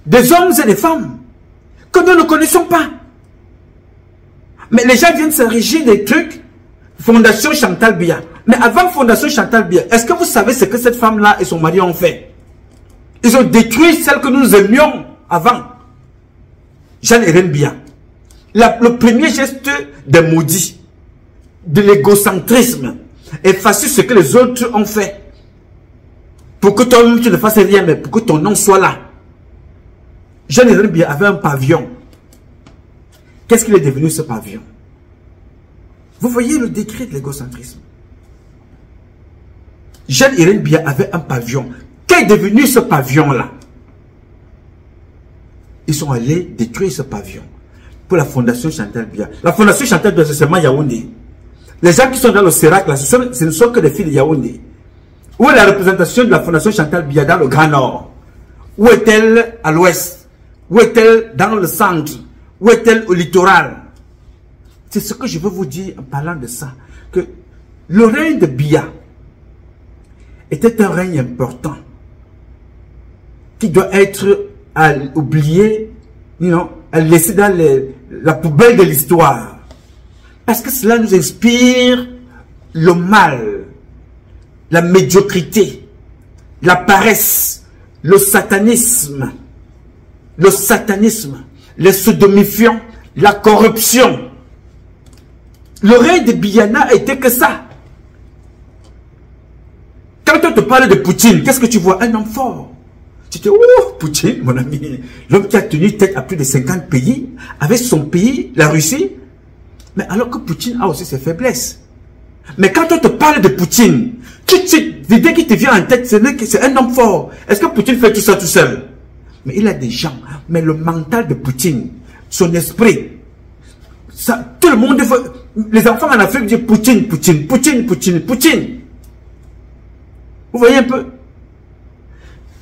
Des hommes et des femmes que nous ne connaissons pas. Mais les gens viennent se régir des trucs. Fondation Chantal Biya. Mais avant Fondation Chantal Biya, est-ce que vous savez ce que cette femme-là et son mari ont fait? Ils ont détruit celle que nous aimions avant. Jeanne-Hélène Biya. Le premier geste des maudits, de l'égocentrisme, effacer ce que les autres ont fait. Pour que toi-même tu ne fasses rien, mais pour que ton nom soit là. Jeanne-Hélène Biya avait un pavillon. Qu'est-ce qu'il est devenu ce pavillon? Vous voyez le décret de l'égocentrisme. Jeanne-Hélène Biya avait un pavillon. Qu'est devenu ce pavillon-là? Ils sont allés détruire ce pavillon pour la fondation Chantal Biya. La fondation Chantal Biya, c'est seulement Yaoundé. Les gens qui sont dans le Sérac, là, ce ne sont que des filles de Yaoundé. Où est la représentation de la fondation Chantal Biya dans le Grand Nord? Où est-elle à l'ouest? Où est-elle dans le centre? Où est-elle au littoral? C'est ce que je veux vous dire en parlant de ça. Que le règne de Biya était un règne important qui doit être oublié, laissé dans la poubelle de l'histoire. Parce que cela nous inspire le mal, la médiocrité, la paresse, le satanisme, les sodomifiants, la corruption. Le règne de Biya n'a été que ça. te parle de Poutine, qu'est-ce que tu vois? Un homme fort. Tu te dis, oh, Poutine, mon ami, l'homme qui a tenu tête à plus de 50 pays, avec son pays, la Russie. Mais alors que Poutine a aussi ses faiblesses. Mais quand on te parle de Poutine, l'idée qui te vient en tête, c'est un homme fort. Est-ce que Poutine fait tout ça tout seul? Mais il a des gens. Mais le mental de Poutine, son esprit, ça, tout le monde, les enfants en Afrique disent Poutine, Poutine, Poutine, Poutine, Poutine. Vous voyez un peu?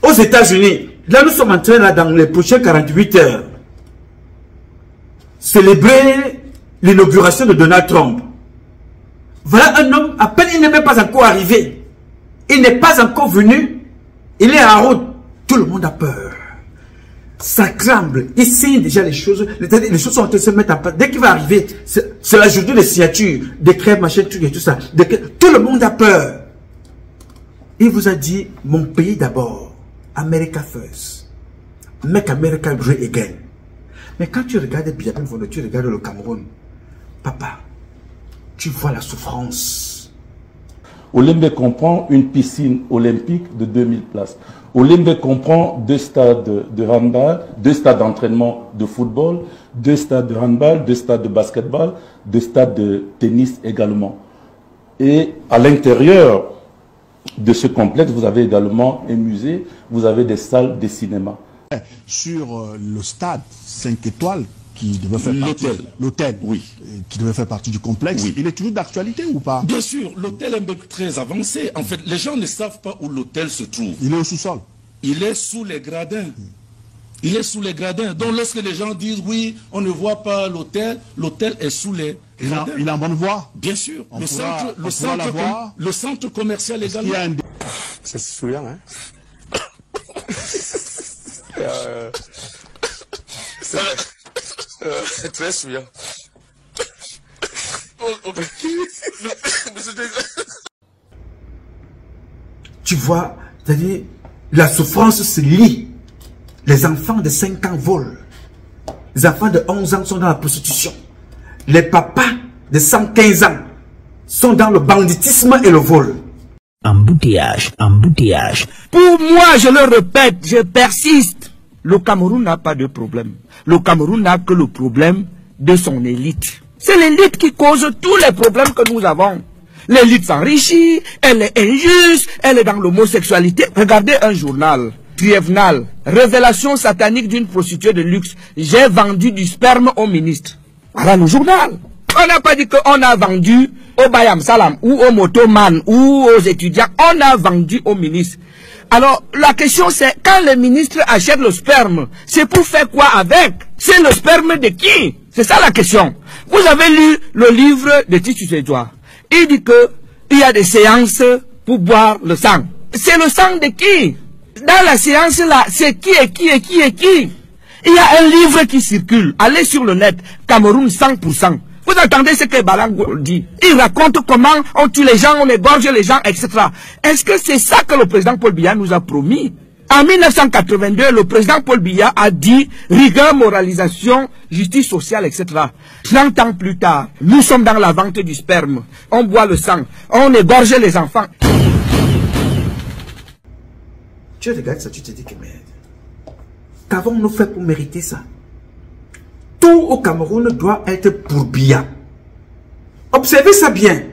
Aux États-Unis, là nous sommes en train, là, dans les prochaines 48 heures, célébrer l'inauguration de Donald Trump. Voilà un homme, à peine il n'est même pas encore arrivé. Il n'est pas encore venu. Il est en route. Tout le monde a peur. Ça tremble. Il signe déjà les choses. Les choses sont en train de se mettre en place. Dès qu'il va arriver, c'est la journée des signatures, des crèves, machin, truc et tout ça. Tout le monde a peur. Il vous a dit, mon pays d'abord. America first. Make America great again. Mais quand tu regardes bien, tu regardes le Cameroun, papa, tu vois la souffrance. Olembe comprend une piscine olympique de 2000 places. Olembe comprend 2 stades de handball, 2 stades d'entraînement de football, 2 stades de handball, 2 stades de basketball, 2 stades de tennis également. Et à l'intérieur de ce complexe, vous avez également un musée, vous avez des salles de cinéma. Sur le stade 5 étoiles qui devait faire partie, l'hôtel, oui, qui devait faire partie du complexe, oui. Il est toujours d'actualité ou pas? Bien sûr, l'hôtel est un peu très avancé. En fait, les gens ne savent pas où l'hôtel se trouve. Il est au sous-sol. Il est sous les gradins. Il est sous les gradins. Donc lorsque les gens disent oui, on ne voit pas l'hôtel, l'hôtel est sous les gradins. Il est en bonne voie? Bien sûr. Le centre commercial également. C'est souriant, hein? C'est très souriant. Tu vois, c'est-à-dire, la souffrance se lie. Les enfants de 5 ans volent. Les enfants de 11 ans sont dans la prostitution. Les papas de 115 ans sont dans le banditisme et le vol. Embouteillage, embouteillage. Pour moi, je le répète, je persiste. Le Cameroun n'a pas de problème. Le Cameroun n'a que le problème de son élite. C'est l'élite qui cause tous les problèmes que nous avons. L'élite s'enrichit, elle est injuste, elle est dans l'homosexualité. Regardez un journal, Triévenal, révélation satanique d'une prostituée de luxe. J'ai vendu du sperme au ministre. Voilà le journal. On n'a pas dit qu'on a vendu au Bayam Salam ou au motoman ou aux étudiants. On a vendu au ministre. Alors, la question c'est, quand les ministres achètent le sperme, c'est pour faire quoi avec? C'est le sperme de qui? C'est ça la question. Vous avez lu le livre de Titus Edouard. Il dit que il y a des séances pour boire le sang. C'est le sang de qui? Dans la séance là, c'est qui et qui et qui et qui? Il y a un livre qui circule. Allez sur le net, Cameroun 100%. Vous entendez ce que Balango dit? Il raconte comment on tue les gens, on égorge les gens, etc. Est-ce que c'est ça que le président Paul Biya nous a promis? En 1982, le président Paul Biya a dit rigueur, moralisation, justice sociale, etc. 30 ans plus tard, nous sommes dans la vente du sperme. On boit le sang, on égorge les enfants. Tu regardes ça, tu te dis que merde. Qu'avons-nous fait pour mériter ça? Tout au Cameroun doit être pour Biya. Observez ça bien.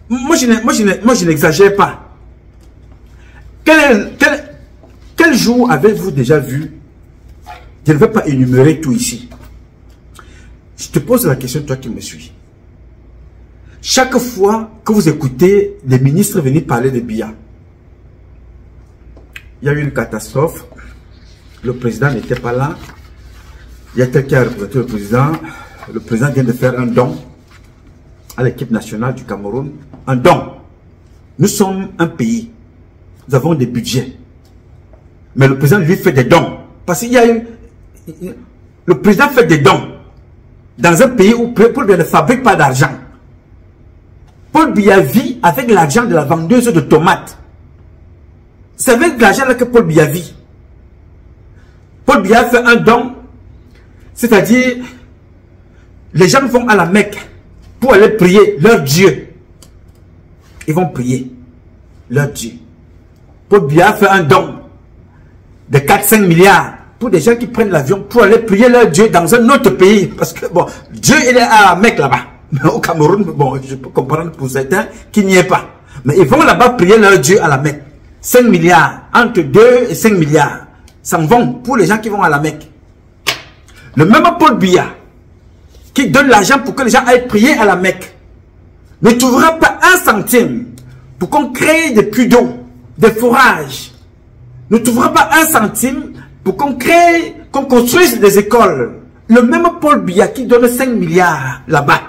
Moi, je n'exagère pas. Quel jour avez-vous déjà vu? Je ne vais pas énumérer tout ici. Je te pose la question, toi qui me suis. Chaque fois que vous écoutez les ministres venir parler de Biya, il y a eu une catastrophe. Le président n'était pas là. Il y a quelqu'un qui a représenté le président. Le président vient de faire un don à l'équipe nationale du Cameroun. Un don. Nous sommes un pays. Nous avons des budgets. Mais le président lui fait des dons. Parce qu'il y a eu... Le président fait des dons. Dans un pays où Paul Biya ne fabrique pas d'argent. Paul Biya vit avec l'argent de la vendeuse de tomates. C'est avec l'argent là que Paul Biya vit. Paul Biya fait un don. C'est-à-dire, les gens vont à la Mecque pour aller prier leur Dieu. Ils vont prier leur Dieu. Paul Biya fait un don de 4-5 milliards pour des gens qui prennent l'avion pour aller prier leur Dieu dans un autre pays. Parce que, bon, Dieu, il est à Mecque là-bas. Mais au Cameroun, bon, je peux comprendre pour certains qu'il n'y est pas. Mais ils vont là-bas prier leur Dieu à la Mecque. 5 milliards, entre 2 et 5 milliards, s'en vont pour les gens qui vont à la Mecque. Le même Paul Biya, qui donne l'argent pour que les gens aillent prier à la Mecque, ne trouvera pas un centime pour qu'on crée des puits d'eau, des forages. Ne trouvera pas un centime pour qu'on crée, qu'on construise des écoles. Le même Paul Biya qui donne 5 milliards là-bas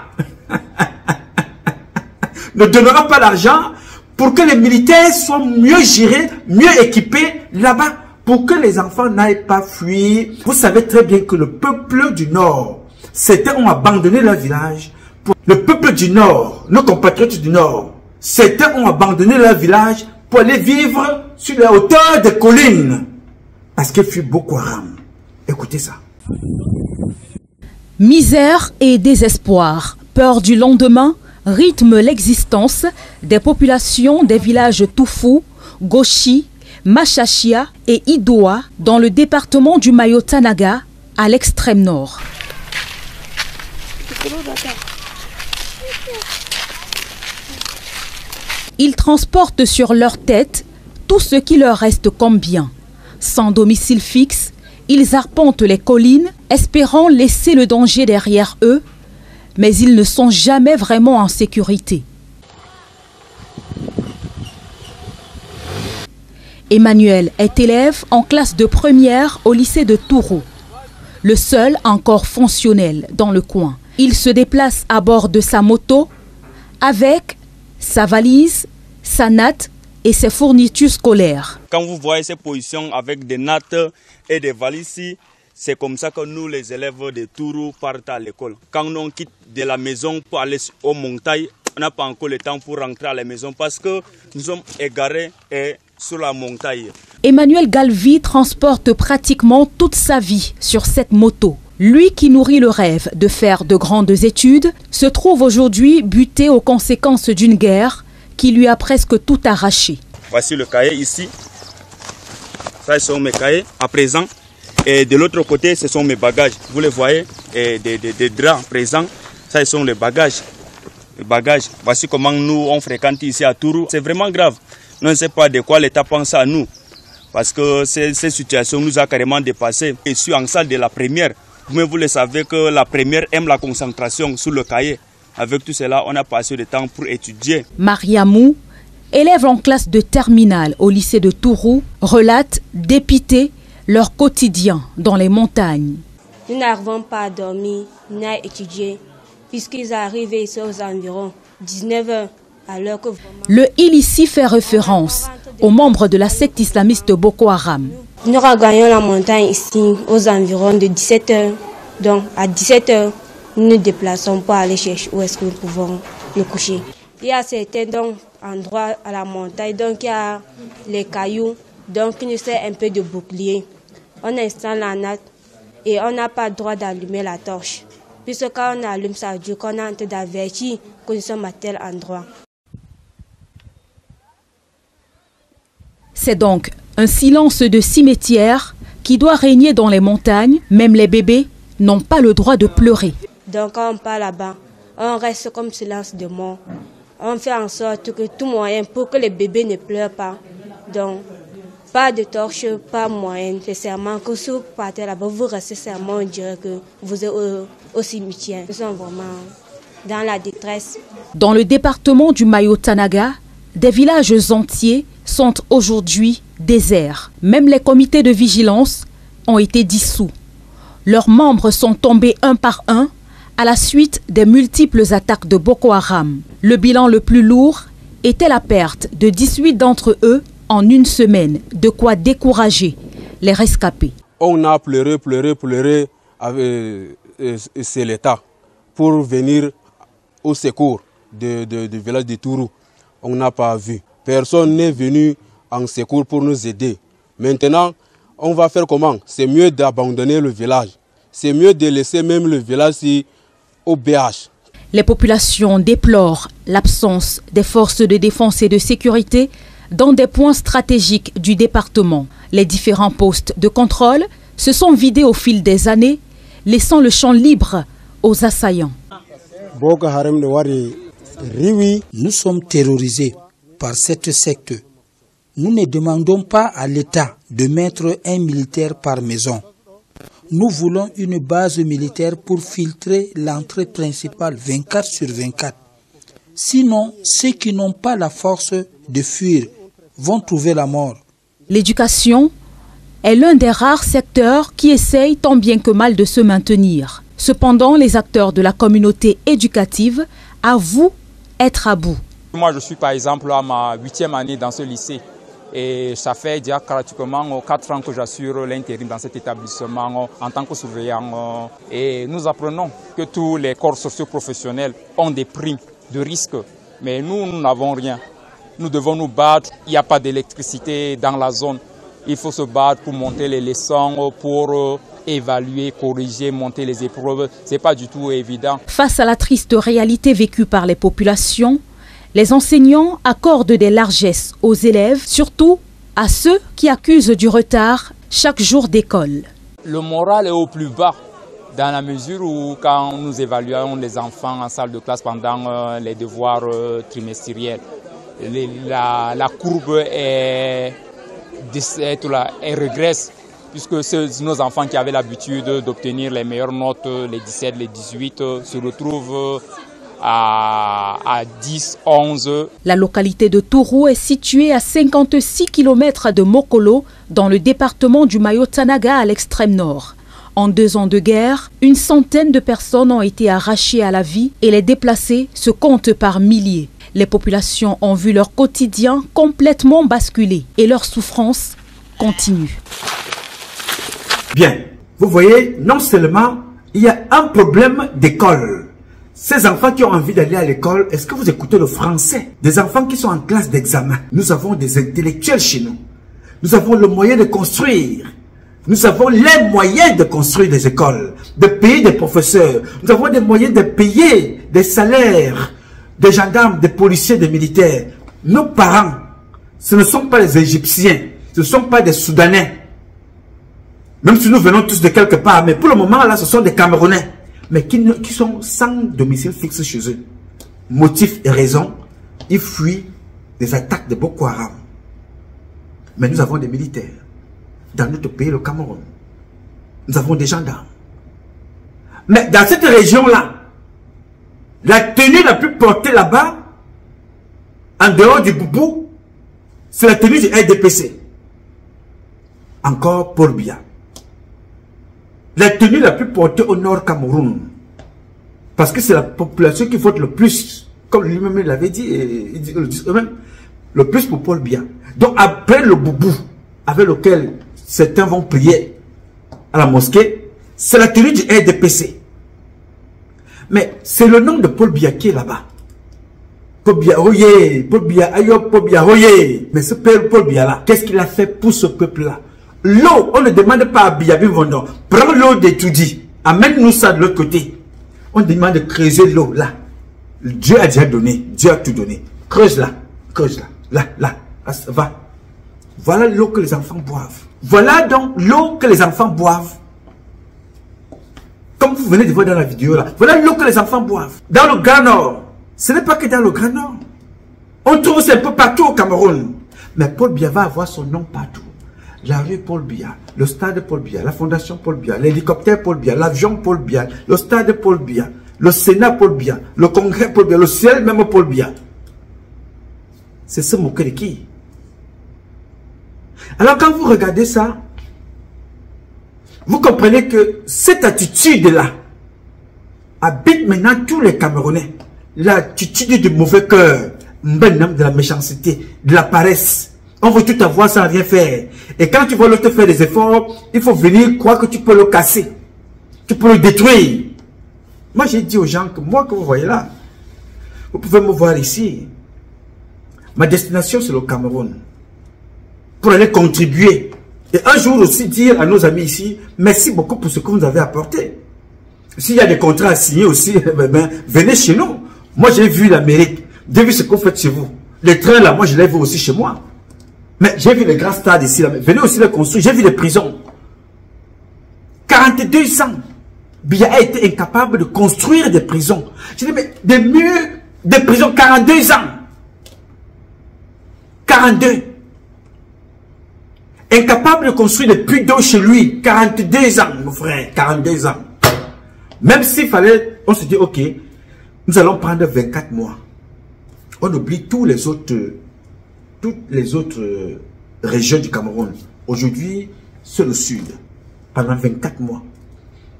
ne donnera pas l'argent pour que les militaires soient mieux gérés, mieux équipés là-bas, pour que les enfants n'aillent pas fuir. Vous savez très bien que le peuple du Nord, certains ont abandonné leur village. Le peuple du Nord, nos compatriotes du Nord, certains ont abandonné leur village pour aller vivre sur les hauteurs des collines. Parce qu'il fut Boko Haram. Écoutez ça. Misère et désespoir, peur du lendemain, rythment l'existence des populations des villages Toufou, Goshi, Machachia et Idoa dans le département du Mayo-Tanaga à l'extrême nord. Ils transportent sur leur tête tout ce qui leur reste comme bien. Sans domicile fixe, ils arpentent les collines, espérant laisser le danger derrière eux, mais ils ne sont jamais vraiment en sécurité. Emmanuel est élève en classe de première au lycée de Tourou, le seul encore fonctionnel dans le coin. Il se déplace à bord de sa moto avec sa valise, sa natte et ses fournitures scolaires. Quand vous voyez ces positions avec des nattes et des valises, c'est comme ça que nous, les élèves de Tourou, partent à l'école. Quand on quitte de la maison pour aller aux montagnes, on n'a pas encore le temps pour rentrer à la maison parce que nous sommes égarés et sur la montagne. Emmanuel Galvi transporte pratiquement toute sa vie sur cette moto. Lui qui nourrit le rêve de faire de grandes études, se trouve aujourd'hui buté aux conséquences d'une guerre qui lui a presque tout arraché. Voici le cahier ici. Ça, ce sont mes cahiers à présent. Et de l'autre côté, ce sont mes bagages. Vous les voyez, et des draps présents. Ça, ce sont les bagages. Les bagages. Voici comment nous, on fréquente ici à Tourou. C'est vraiment grave. Nous ne savons pas de quoi l'État pense à nous. Parce que ces situations nous ont carrément dépassés. Je suis en salle de la première. Mais vous le savez que la première aime la concentration sur le cahier. Avec tout cela, on a passé du temps pour étudier. Mariamou, élève en classe de terminale au lycée de Tourou, relate dépité leur quotidien dans les montagnes. Nous n'arrivons pas à dormir ni à étudier, puisqu'ils arrivent ici aux environs 19h. Alors que le il ici fait référence aux membres de la secte islamiste Boko Haram. Nous regagnons la montagne ici aux environs de 17h. Donc à 17h, nous nous déplaçons pour aller chercher où est-ce que nous pouvons nous coucher. Il y a certains endroits à la montagne, donc il y a les cailloux, donc il nous sert un peu de bouclier. On installe la natte et on n'a pas le droit d'allumer la torche. Puisque quand on allume, ça veut dire qu'on est en train d'avertir que nous sommes à tel endroit. C'est donc un silence de cimetière qui doit régner dans les montagnes. Même les bébés n'ont pas le droit de pleurer. Donc quand on part là-bas, on reste comme silence de mort. On fait en sorte que tout moyen pour que les bébés ne pleurent pas. Donc, pas de torche, pas moyen. C'est seulement que si vous partez là-bas, vous restez seulement, on dirait que vous êtes au cimetière. Nous sommes vraiment dans la détresse. Dans le département du Mayo-Tanaga, des villages entiers sont aujourd'hui déserts. Même les comités de vigilance ont été dissous. Leurs membres sont tombés un par un à la suite des multiples attaques de Boko Haram. Le bilan le plus lourd était la perte de 18 d'entre eux en une semaine, de quoi décourager les rescapés. On a pleuré, c'est l'État pour venir au secours du village de Tourou. On n'a pas vu. Personne n'est venu en secours pour nous aider. Maintenant, on va faire comment? C'est mieux d'abandonner le village. C'est mieux de laisser même le village au BH. Les populations déplorent l'absence des forces de défense et de sécurité dans des points stratégiques du département. Les différents postes de contrôle se sont vidés au fil des années, laissant le champ libre aux assaillants. Nous sommes terrorisés par cette secte. Nous ne demandons pas à l'État de mettre un militaire par maison. Nous voulons une base militaire pour filtrer l'entrée principale 24 sur 24. Sinon, ceux qui n'ont pas la force de fuir vont trouver la mort. L'éducation est l'un des rares secteurs qui essayent tant bien que mal de se maintenir. Cependant, les acteurs de la communauté éducative avouent être à bout. Moi, je suis par exemple à ma 8e année dans ce lycée. Et ça fait déjà pratiquement 4 ans que j'assure l'intérim dans cet établissement en tant que surveillant. Et nous apprenons que tous les corps socio-professionnels ont des primes de risque. Mais nous n'avons rien. Nous devons nous battre. Il n'y a pas d'électricité dans la zone. Il faut se battre pour monter les leçons, pour évaluer, corriger, monter les épreuves. Ce n'est pas du tout évident. Face à la triste réalité vécue par les populations, les enseignants accordent des largesses aux élèves, surtout à ceux qui accusent du retard chaque jour d'école. Le moral est au plus bas dans la mesure où quand nous évaluons les enfants en salle de classe pendant les devoirs trimestriels, la courbe elle régresse puisque nos enfants qui avaient l'habitude d'obtenir les meilleures notes, les 17, les 18, se retrouvent à 10, 11. La localité de Tourou est située à 56 km de Mokolo, dans le département du Mayo-Tanaga à l'extrême nord. En 2 ans de guerre, une centaine de personnes ont été arrachées à la vie et les déplacés se comptent par milliers. Les populations ont vu leur quotidien complètement basculer et leur souffrance continue. Bien, vous voyez, non seulement il y a un problème d'école. Ces enfants qui ont envie d'aller à l'école, est-ce que vous écoutez le français? Des enfants qui sont en classe d'examen. Nous avons des intellectuels chez nous. Nous avons le moyen de construire. Nous avons les moyens de construire des écoles, de payer des professeurs. Nous avons des moyens de payer des salaires des gendarmes, des policiers, des militaires. Nos parents, ce ne sont pas les Égyptiens, ce ne sont pas des Soudanais. Même si nous venons tous de quelque part, mais pour le moment, là, ce sont des Camerounais. Mais qui sont sans domicile fixe chez eux. Motif et raison, ils fuient des attaques de Boko Haram. Mais nous avons des militaires dans notre pays, le Cameroun. Nous avons des gendarmes. Mais dans cette région-là, la tenue la plus portée là-bas, en dehors du boubou, c'est la tenue du RDPC. Encore Paul Biya. La tenue la plus portée au nord Cameroun. Parce que c'est la population qui vote le plus. Comme lui-même l'avait dit, et ils disent eux-mêmes, le plus pour Paul Biya. Donc après le boubou, avec lequel certains vont prier à la mosquée, c'est la tenue du RDPC. Mais c'est le nom de Paul Biya qui est là-bas. Paul Biya, oye, Paul Biya, ayo, Paul Biya, oye. Mais ce père Paul Biya là, qu'est-ce qu'il a fait pour ce peuple-là? L'eau, on ne demande pas à Biya Bivondon. Prends l'eau d'Etoudi, amène-nous ça de l'autre côté. On demande de creuser l'eau là. Dieu a déjà donné, Dieu a tout donné. Creuse là, là, va. Voilà l'eau que les enfants boivent. Voilà donc l'eau que les enfants boivent. Comme vous venez de voir dans la vidéo là. Voilà l'eau que les enfants boivent. Dans le Grand Nord. Ce n'est pas que dans le Grand Nord. On trouve ça un peu partout au Cameroun. Mais Paul Biya va avoir son nom partout. La rue Paul Biya, le stade Paul Biya, la fondation Paul Biya, l'hélicoptère Paul Biya, l'avion Paul Biya, le stade Paul Biya, le Sénat Paul Biya, le congrès Paul Biya, le ciel même Paul Biya. C'est ce moquer de qui? Alors quand vous regardez ça, vous comprenez que cette attitude-là habite maintenant tous les Camerounais. L'attitude du mauvais cœur, de la méchanceté, de la paresse. On veut tout avoir sans rien faire. Et quand tu vois l'autre faire des efforts, il faut venir croire que tu peux le casser. Tu peux le détruire. Moi, j'ai dit aux gens que moi, que vous voyez là, vous pouvez me voir ici. Ma destination, c'est le Cameroun. Pour aller contribuer. Et un jour aussi dire à nos amis ici, merci beaucoup pour ce que vous nous avez apporté. S'il y a des contrats à signer aussi, venez chez nous. Moi, j'ai vu l'Amérique. J'ai vu ce que vous faites chez vous. Les trains là, moi, je l'ai vu aussi chez moi. Mais j'ai vu les grands stades ici, là. Venez aussi les construire. J'ai vu les prisons. 42 ans. Biya a été incapable de construire des prisons. Je dis, mais des murs de prison, 42 ans. 42. Incapable de construire des puits d'eau chez lui. 42 ans, mon frère. 42 ans. Même s'il fallait, on se dit, ok, nous allons prendre 24 mois. On oublie toutes les autres régions du Cameroun. Aujourd'hui, c'est le sud. Pendant 24 mois.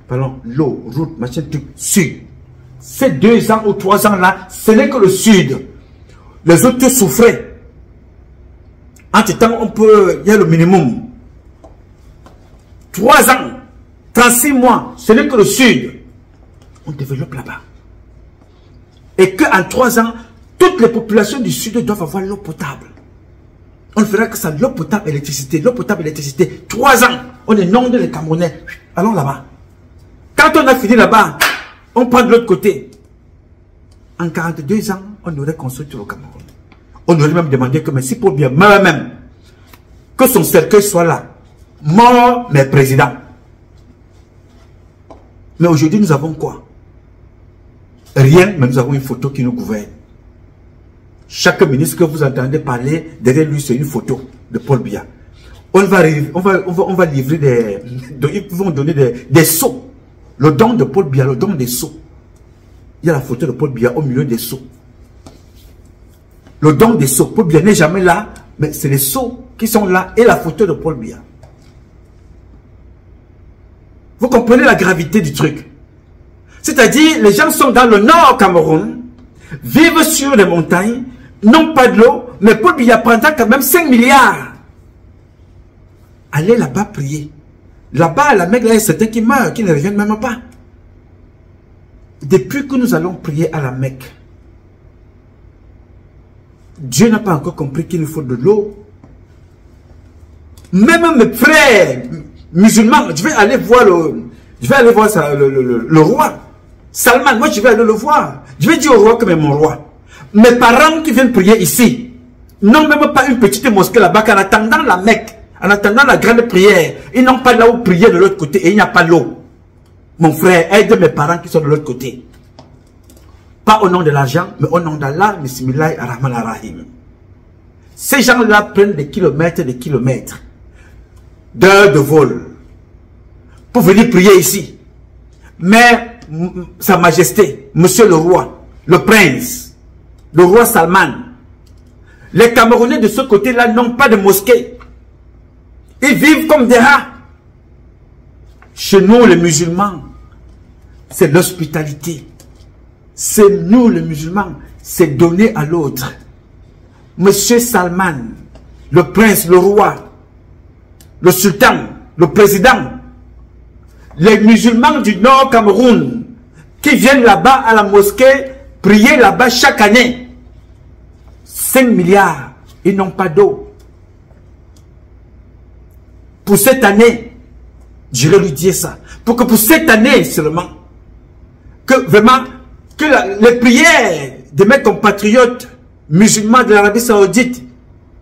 Pendant l'eau, route, machin, tout, sud. Ces 2 ans ou 3 ans là, ce n'est que le sud. Les autres souffraient. Entre-temps, il y a le minimum. 3 ans, 36 mois, ce n'est que le sud. On développe là-bas. Et qu'en 3 ans, toutes les populations du sud doivent avoir l'eau potable. On ne fera que ça, l'eau potable, électricité, l'eau potable, électricité. 3 ans, on inonde les Camerounais. Allons là-bas. Quand on a fini là-bas, on prend de l'autre côté. En 42 ans, on aurait construit tout le Cameroun. On aurait même demandé que, mais si pour bien meurt même, que son cercueil soit là. Mort, mais président. Mais aujourd'hui, nous avons quoi? Rien, mais nous avons une photo qui nous gouverne. Chaque ministre que vous entendez parler, derrière lui, c'est une photo de Paul Biya. On va livrer des... Ils vont donner des sceaux. Le don de Paul Biya, le don des sceaux. Il y a la photo de Paul Biya au milieu des sceaux. Le don des sceaux. Paul Biya n'est jamais là, mais c'est les sceaux qui sont là et la photo de Paul Biya. Vous comprenez la gravité du truc? C'est-à-dire, les gens sont dans le nord Cameroun, vivent sur les montagnes, n'ont pas de l'eau, mais Paul Biya prendra quand même 5 milliards. Allez là-bas prier. Là-bas, à la Mecque, il y a certains qui meurent, qui ne reviennent même pas. Depuis que nous allons prier à la Mecque, Dieu n'a pas encore compris qu'il nous faut de l'eau. Même mes frères musulmans, je vais aller voir le roi. Salman, moi je vais aller le voir. Je vais dire au roi que c'est mon roi. Mes parents qui viennent prier ici, n'ont même pas une petite mosquée là-bas, en attendant la Mecque, en attendant la grande prière, ils n'ont pas là où prier de l'autre côté et il n'y a pas l'eau. Mon frère, aide mes parents qui sont de l'autre côté. Pas au nom de l'argent, mais au nom d'Allah, Bismillah ar-Rahman ar-Rahim. Ces gens-là prennent des kilomètres d'heures de vol pour venir prier ici. Mais Sa Majesté, Monsieur le Roi, le Prince, le Roi Salman, les Camerounais de ce côté-là n'ont pas de mosquée. Ils vivent comme des rats. Chez nous, les musulmans, c'est l'hospitalité. C'est nous, les musulmans, c'est donner à l'autre. Monsieur Salman, le prince, le roi, le sultan, le président, les musulmans du Nord Cameroun qui viennent là-bas à la mosquée, prier là-bas chaque année. 5 milliards, ils n'ont pas d'eau. Pour cette année, je vais lui dire ça, pour que pour cette année seulement, que vraiment, que les prières de mes compatriotes musulmans de l'Arabie Saoudite,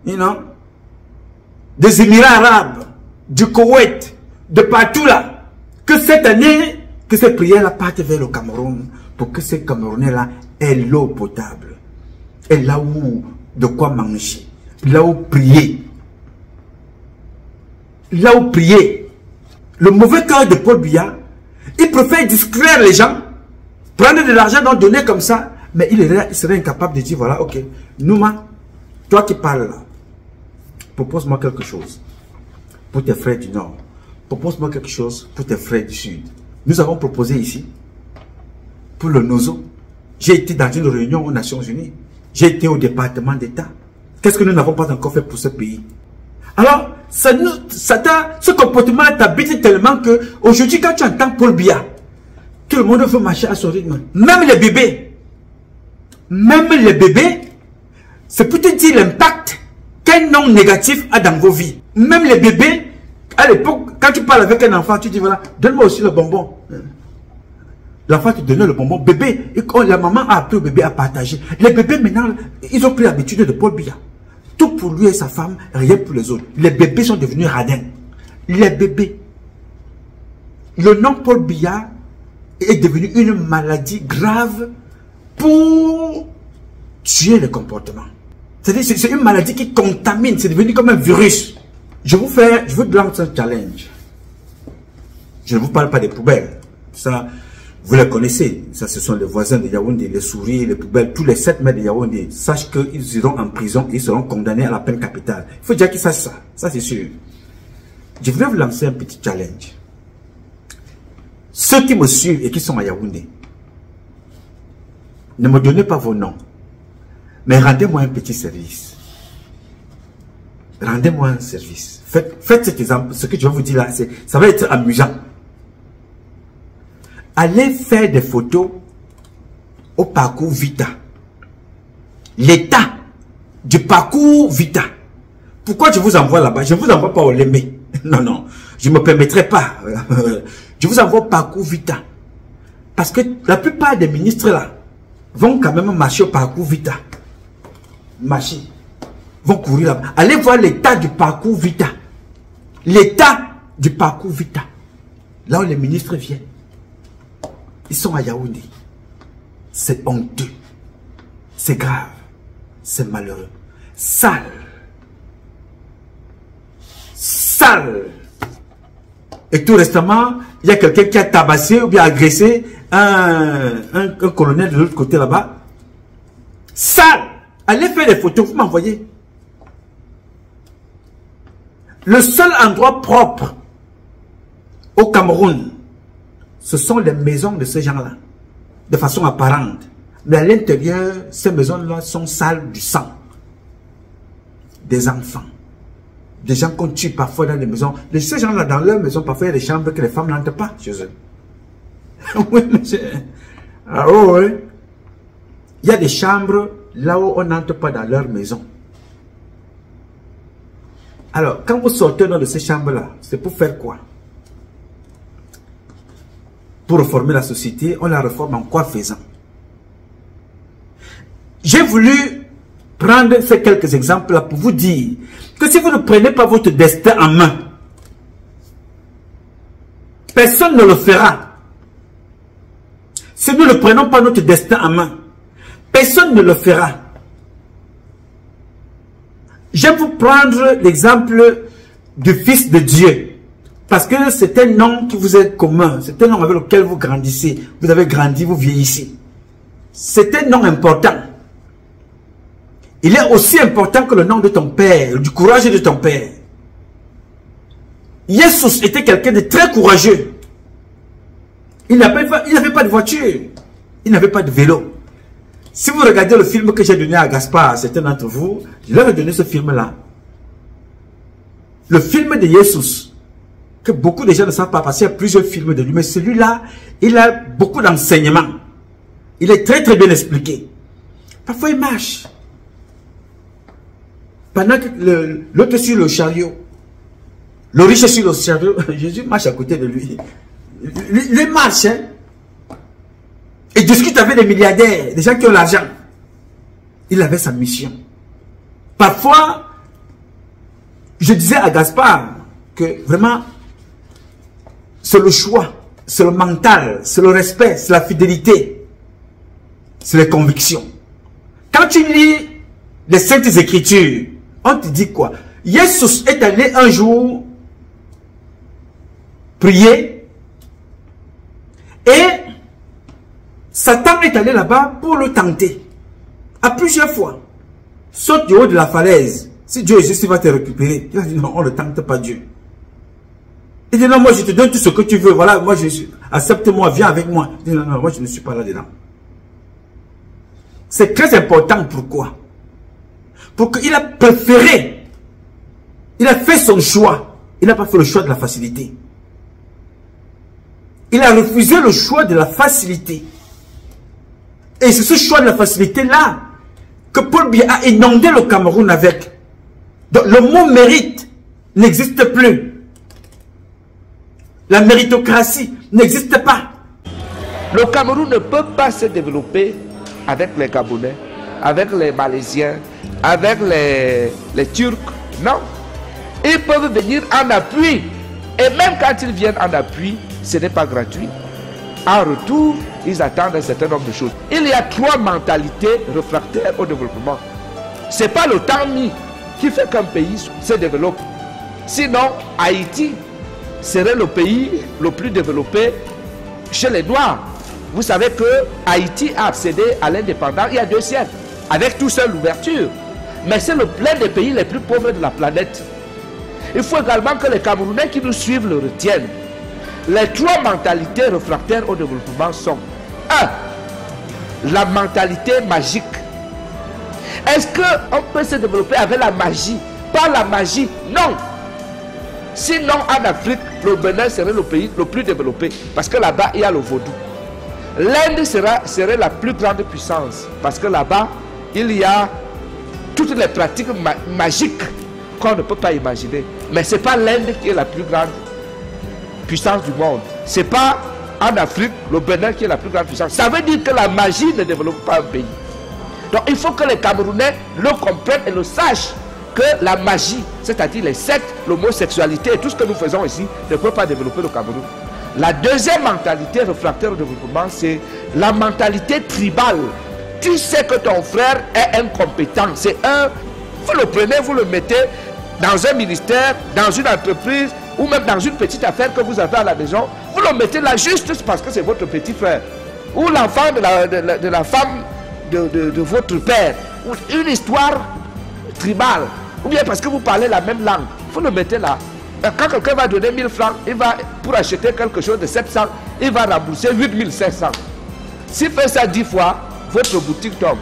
des Émirats Arabes, du Koweït, de partout là, que cette année, que ces prières-là partent vers le Cameroun, pour que ces Camerounais-là aient l'eau potable, et là où, de quoi manger, là où prier. Là où prier. Le mauvais cœur de Paul Biya, il préfère distraire les gens, prendre de l'argent, donc donner comme ça, mais il serait incapable de dire, voilà, ok, Nouma, toi qui parles là, propose-moi quelque chose pour tes frères du Nord, propose-moi quelque chose pour tes frères du Sud. Nous avons proposé ici, pour le NOZO, j'ai été dans une réunion aux Nations Unies, j'ai été au département d'État. Qu'est-ce que nous n'avons pas encore fait pour ce pays? Alors, ce comportement t'habite tellement que aujourd'hui, quand tu entends Paul Biya, tout le monde veut marcher à son rythme. Même les bébés, c'est pour te dire l'impact qu'un nom négatif a dans vos vies. Même les bébés, à l'époque, quand tu parles avec un enfant, tu dis voilà, donne-moi aussi le bonbon. L'enfant te donnait le bonbon. Bébé, et quand la maman a appris au bébé à partager. Les bébés maintenant, ils ont pris l'habitude de Paul Biya. Tout pour lui et sa femme, rien pour les autres. Les bébés sont devenus radins. Les bébés. Le nom Paul Biya est devenu une maladie grave pour tuer le comportement. C'est-à-dire c'est une maladie qui contamine, c'est devenu comme un virus. Je vous lance un challenge. Je ne vous parle pas des poubelles. Ça, vous les connaissez. Ça, ce sont les voisins de Yaoundé, les souris, les poubelles, tous les 7 mètres de Yaoundé. Sachez qu'ils iront en prison et ils seront condamnés à la peine capitale. Il faut déjà qu'ils sachent ça. Ça, c'est sûr. Je voudrais vous lancer un petit challenge. Ceux qui me suivent et qui sont à Yaoundé, ne me donnez pas vos noms, mais rendez-moi un petit service. Rendez-moi un service. Faites cet exemple. Ce que je vais vous dire là, ça va être amusant. Allez faire des photos au parcours Vita. L'état du parcours Vita. Pourquoi je vous envoie là-bas? Je ne vous envoie pas au Lemé. Non, non. Je ne me permettrai pas. Je vous envoie au parcours Vita. Parce que la plupart des ministres là vont quand même marcher au parcours Vita. Marcher. Vont courir là-bas. Allez voir l'état du parcours Vita. L'état du parcours Vita. Là où les ministres viennent. Ils sont à Yaoundé. C'est honteux. C'est grave. C'est malheureux. Sale. Sale. Et tout récemment, il y a quelqu'un qui a tabassé ou bien agressé un colonel de l'autre côté là-bas. Sale. Allez faire des photos, vous m'envoyez. Le seul endroit propre au Cameroun, ce sont les maisons de ces gens-là, de façon apparente. Mais à l'intérieur, ces maisons-là sont sales du sang. Des enfants. Des gens qu'on tue parfois dans les maisons. De ces gens-là, dans leur maison, parfois, il y a des chambres que les femmes n'entrent pas chez eux. Oui, monsieur. Ah oui. Il y a des chambres là où on n'entre pas dans leur maison. Alors, quand vous sortez dans de ces chambres-là, c'est pour faire quoi? Pour reformer la société, on la reforme en quoi faisant? J'ai voulu prendre ces quelques exemples-là pour vous dire que si vous ne prenez pas votre destin en main, personne ne le fera. Si nous ne prenons pas notre destin en main, personne ne le fera. Je vais vous prendre l'exemple du Fils de Dieu. Parce que c'est un nom qui vous est commun. C'est un nom avec lequel vous grandissez. Vous avez grandi, vous vieillissez. C'est un nom important. Il est aussi important que le nom de ton père, du courage de ton père. Jesus était quelqu'un de très courageux. Il n'avait pas de voiture. Il n'avait pas de vélo. Si vous regardez le film que j'ai donné à Gaspard, certains d'entre vous, je leur ai donné ce film-là. Le film de Jesus. Que beaucoup de gens ne savent pas parce qu'il y a plusieurs films de lui. Mais celui-là, il a beaucoup d'enseignements. Il est très très bien expliqué. Parfois il marche. Pendant que l'autre sur le chariot, le riche sur le chariot, Jésus marche à côté de lui. Il marche, hein. Il discute avec des milliardaires, des gens qui ont l'argent. Il avait sa mission. Parfois, je disais à Gaspard que vraiment, c'est le choix, c'est le mental, c'est le respect, c'est la fidélité, c'est les convictions. Quand tu lis les Saintes Écritures, on te dit quoi? Jesus est allé un jour prier et Satan est allé là-bas pour le tenter. À plusieurs fois. Saute du haut de la falaise. Si Dieu est juste, il va te récupérer. Il a dit non, on ne tente pas Dieu. Il dit non, moi je te donne tout ce que tu veux. Voilà, moi je suis. Accepte-moi, viens avec moi. Il dit non, non, moi je ne suis pas là-dedans. C'est très important. Pourquoi? Pour qu'il a préféré. Il a fait son choix. Il n'a pas fait le choix de la facilité. Il a refusé le choix de la facilité. Et c'est ce choix de la facilité-là que Paul Biya a inondé le Cameroun avec. Donc, le mot mérite n'existe plus. La méritocratie n'existe pas. Le Cameroun ne peut pas se développer avec les Gabonais avec les Malaisiens, avec les Turcs. Non. Ils peuvent venir en appui. Et même quand ils viennent en appui, ce n'est pas gratuit. En retour, ils attendent un certain nombre de choses. Il y a 3 mentalités réfractaires au développement. Ce n'est pas le temps mis qui fait qu'un pays se développe. Sinon, Haïti serait le pays le plus développé chez les Noirs. Vous savez que Haïti a accédé à l'indépendance il y a 2 siècles, avec tout seul l'ouverture. Mais c'est l'un des pays les plus pauvres de la planète. Il faut également que les Camerounais qui nous suivent le retiennent. Les 3 mentalités réfractaires au développement sont 1. La mentalité magique. Est-ce qu'on peut se développer avec la magie? Pas la magie, non. Sinon, en Afrique, le Bénin serait le pays le plus développé. Parce que là-bas, il y a le vaudou. L'Inde serait la plus grande puissance. Parce que là-bas, il y a toutes les pratiques magiques qu'on ne peut pas imaginer. Mais ce n'est pas l'Inde qui est la plus grande puissance du monde. Ce n'est pas en Afrique, le Bénin qui est la plus grande puissance. Ça veut dire que la magie ne développe pas un pays. Donc il faut que les Camerounais le comprennent et le sachent que la magie, c'est-à-dire les sectes, l'homosexualité et tout ce que nous faisons ici, ne peut pas développer le Cameroun. La deuxième mentalité réfractaire au développement, c'est la mentalité tribale. Tu sais que ton frère est incompétent. C'est vous le prenez, vous le mettez dans un ministère, dans une entreprise, ou même dans une petite affaire que vous avez à la maison, vous le mettez là juste parce que c'est votre petit frère. Ou l'enfant de la femme de votre père. Ou une histoire tribale. Ou bien parce que vous parlez la même langue. Vous le mettez là. Quand quelqu'un va donner 1000 francs, pour acheter quelque chose de 700, il va rembourser 8500. S'il fait ça 10 fois, votre boutique tombe.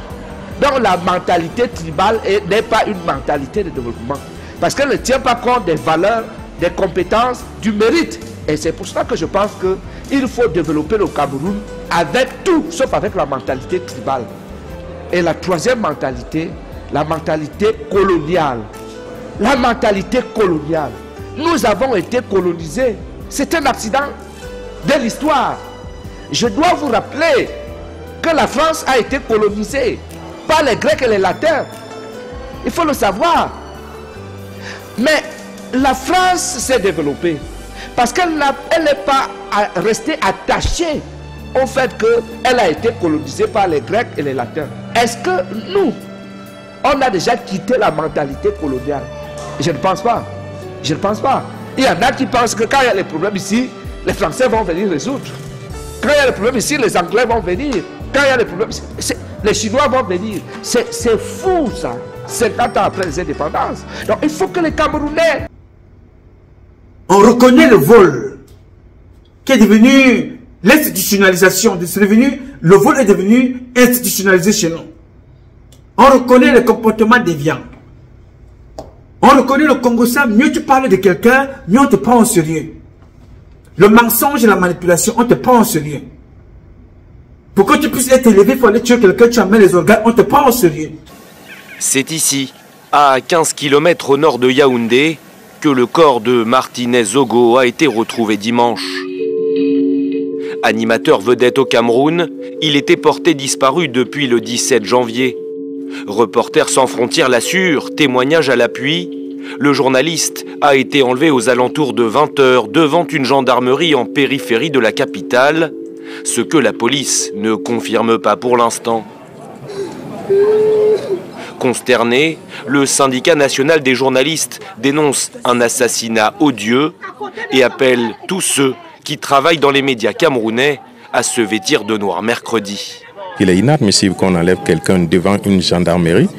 Donc la mentalité tribale n'est pas une mentalité de développement. Parce qu'elle ne tient pas compte des valeurs, des compétences, du mérite. Et c'est pour ça que je pense qu'il faut développer le Cameroun avec tout, sauf avec la mentalité tribale. Et la troisième mentalité, la mentalité coloniale. La mentalité coloniale. Nous avons été colonisés. C'est un accident de l'histoire. Je dois vous rappeler que la France a été colonisée par les Grecs et les Latins. Il faut le savoir. Mais la France s'est développée parce qu'elle n'est pas restée attachée au fait qu'elle a été colonisée par les Grecs et les Latins. Est-ce que nous, on a déjà quitté la mentalité coloniale? Je ne pense pas. Je ne pense pas. Il y en a qui pensent que quand il y a des problèmes ici, les Français vont venir résoudre. Quand il y a des problèmes ici, les Anglais vont venir. Quand il y a des problèmes ici, les Chinois vont venir. C'est fou ça. 50 ans après les indépendances. Donc il faut que les Camerounais... On reconnaît le vol qui est devenu l'institutionnalisation. Le vol est devenu institutionnalisé chez nous. On reconnaît le comportement déviant. On reconnaît le Congo ça, mieux tu parles de quelqu'un, mieux on te prend au sérieux. Le mensonge et la manipulation, on te prend au sérieux. Pour que tu puisses être élevé, il faut aller tuer quelqu'un, tu amènes les organes, on te prend au sérieux. C'est ici, à 15 km au nord de Yaoundé, que le corps de Martinez Zogo a été retrouvé dimanche. Animateur vedette au Cameroun, il était porté disparu depuis le 17 janvier. Reporters sans frontières l'assure, témoignage à l'appui. Le journaliste a été enlevé aux alentours de 20 h devant une gendarmerie en périphérie de la capitale, ce que la police ne confirme pas pour l'instant. Consterné, le syndicat national des journalistes dénonce un assassinat odieux et appelle tous ceux qui travaillent dans les médias camerounais à se vêtir de noir mercredi. Il est inadmissible qu'on enlève quelqu'un devant une gendarmerie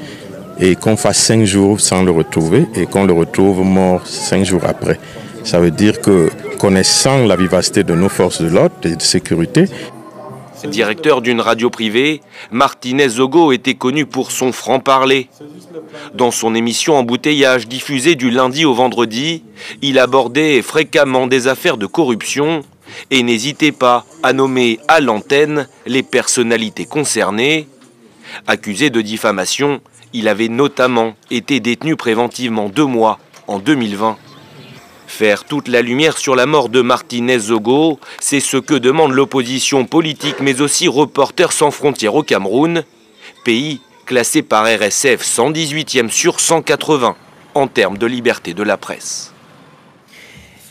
et qu'on fasse 5 jours sans le retrouver et qu'on le retrouve mort 5 jours après. Ça veut dire que, connaissant la vivacité de nos forces de l'ordre et de sécurité, Directeur d'une radio privée, Martinez Zogo était connu pour son franc-parler. Dans son émission Embouteillage diffusée du lundi au vendredi, il abordait fréquemment des affaires de corruption et n'hésitait pas à nommer à l'antenne les personnalités concernées. Accusé de diffamation, il avait notamment été détenu préventivement 2 mois en 2020. Faire toute la lumière sur la mort de Martinez Zogo, c'est ce que demande l'opposition politique mais aussi Reporters sans frontières au Cameroun, pays classé par RSF 118e sur 180 en termes de liberté de la presse.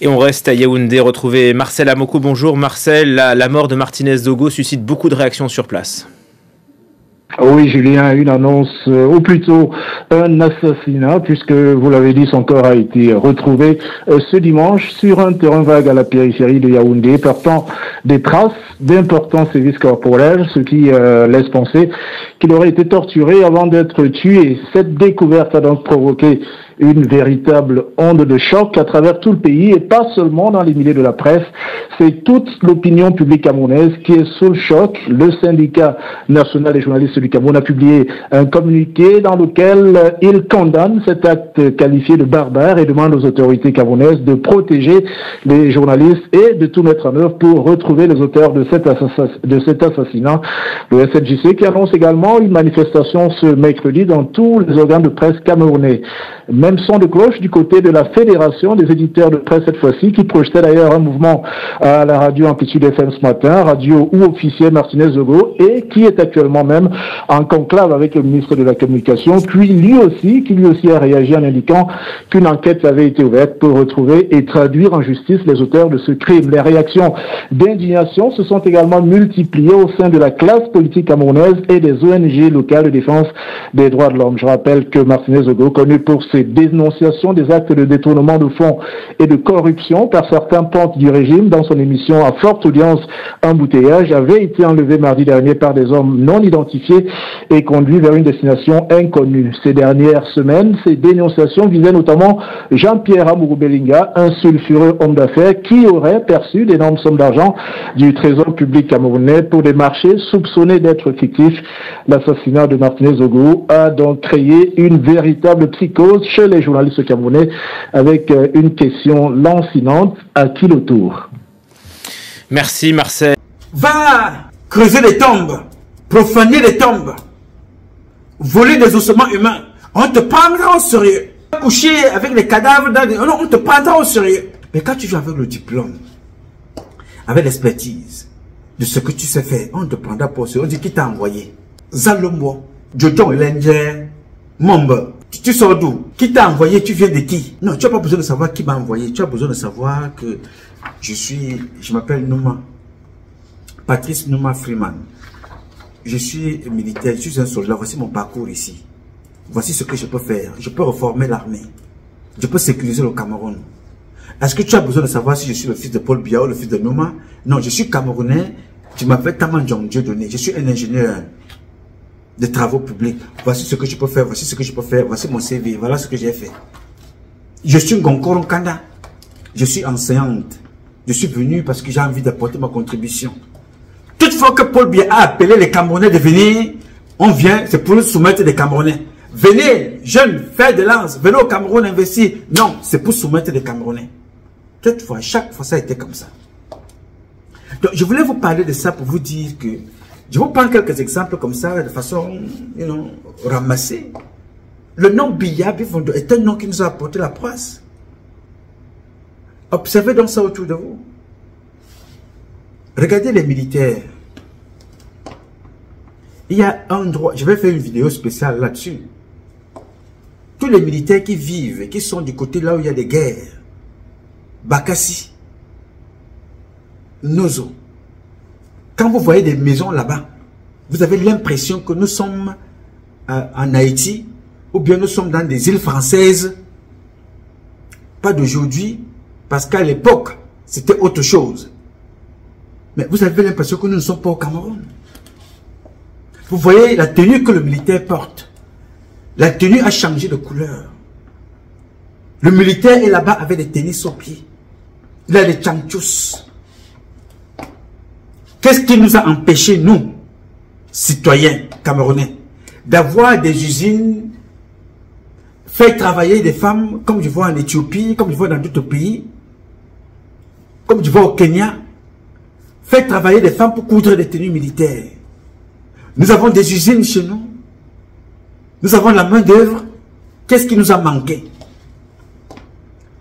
Et on reste à Yaoundé, retrouver Marcel Amoko. Bonjour Marcel, la mort de Martinez Zogo suscite beaucoup de réactions sur place. Oui, Julien, une annonce, ou plutôt un assassinat, puisque, vous l'avez dit, son corps a été retrouvé ce dimanche sur un terrain vague à la périphérie de Yaoundé, portant des traces d'importants sévices corporels, ce qui laisse penser qu'il aurait été torturé avant d'être tué. Cette découverte a donc provoqué une véritable onde de choc à travers tout le pays et pas seulement dans les milieux de la presse. C'est toute l'opinion publique camerounaise qui est sous le choc. Le syndicat national des journalistes du Cameroun a publié un communiqué dans lequel il condamne cet acte qualifié de barbare et demande aux autorités camerounaises de protéger les journalistes et de tout mettre en œuvre pour retrouver les auteurs de cet assassinat. Le SNJC qui annonce également une manifestation ce mercredi dans tous les organes de presse camerounais. Même son de cloche du côté de la Fédération des éditeurs de presse cette fois-ci, qui projetait d'ailleurs un mouvement à la radio Amplitude FM ce matin, radio où officiait Martinez Zogo, et qui est actuellement même en conclave avec le ministre de la Communication, qui lui aussi a réagi en indiquant qu'une enquête avait été ouverte pour retrouver et traduire en justice les auteurs de ce crime. Les réactions d'indignation se sont également multipliées au sein de la classe politique camerounaise et des ONG locales de défense des droits de l'homme. Je rappelle que Martinez Zogo, connu pour ses dénonciations des actes de détournement de fonds et de corruption par certains pontes du régime dans son émission à forte audience Embouteillage, avait été enlevé mardi dernier par des hommes non identifiés et conduit vers une destination inconnue. Ces dernières semaines, ces dénonciations visaient notamment Jean-Pierre Amourou Belinga, un sulfureux homme d'affaires qui aurait perçu d'énormes sommes d'argent du trésor public camerounais pour des marchés soupçonnés d'être fictifs. L'assassinat de Martinez Zogo a donc créé une véritable psychose chez les journalistes camerounais avec une question lancinante: à qui le tour? Merci Marcel. Va creuser les tombes, profaner les tombes, voler des ossements humains. On te prendra au sérieux. Coucher avec les cadavres dans des... Non, on te prendra au sérieux. Mais quand tu joues avec le diplôme, avec l'expertise de ce que tu sais faire, on te prendra pas au sérieux. On dit qui t'a envoyé? Zalomo, Jojon Lenger, Momba. Tu sors d'où? Qui t'a envoyé? Tu viens de qui? Non, tu n'as pas besoin de savoir qui m'a envoyé. Tu as besoin de savoir que je m'appelle Nouma. Patrice Nouma Freeman. Je suis militaire, je suis un soldat. Voici mon parcours ici. Voici ce que je peux faire. Je peux reformer l'armée. Je peux sécuriser le Cameroun. Est-ce que tu as besoin de savoir si je suis le fils de Paul Biya ou le fils de Nouma? Non, je suis Camerounais. Tu m'appelles Tamanjong Dieudonné. Je suis un ingénieur de travaux publics. Voici ce que je peux faire, voici ce que je peux faire, voici mon CV, voilà ce que j'ai fait. Je suis Ngonkoro Kanda. Je suis enseignante. Je suis venu parce que j'ai envie d'apporter ma contribution. Toutefois que Paul Biya a appelé les Camerounais de venir, on vient, c'est pour nous soumettre des Camerounais. Venez, jeunes, faire de lance, venez au Cameroun investir. Non, c'est pour soumettre des Camerounais. Toutefois, chaque fois ça a été comme ça. Donc, je voulais vous parler de ça pour vous dire que je vous prends quelques exemples comme ça, de façon, ramassée. Le nom Biya Bifondo est un nom qui nous a apporté la presse. Observez donc ça autour de vous. Regardez les militaires. Il y a un droit, je vais faire une vidéo spéciale là-dessus. Tous les militaires qui vivent, qui sont du côté là où il y a des guerres, Bakassi, Nozo, quand vous voyez des maisons là-bas, vous avez l'impression que nous sommes en Haïti, ou bien nous sommes dans des îles françaises. Pas d'aujourd'hui, parce qu'à l'époque, c'était autre chose. Mais vous avez l'impression que nous ne sommes pas au Cameroun. Vous voyez la tenue que le militaire porte. La tenue a changé de couleur. Le militaire est là-bas avec des tennis aux pieds. Il a des tchamchous. Qu'est-ce qui nous a empêché, nous, citoyens camerounais, d'avoir des usines, faire travailler des femmes, comme je vois en Éthiopie, comme je vois dans d'autres pays, comme je vois au Kenya, faire travailler des femmes pour coudre des tenues militaires. Nous avons des usines chez nous. Nous avons la main d'œuvre. Qu'est-ce qui nous a manqué?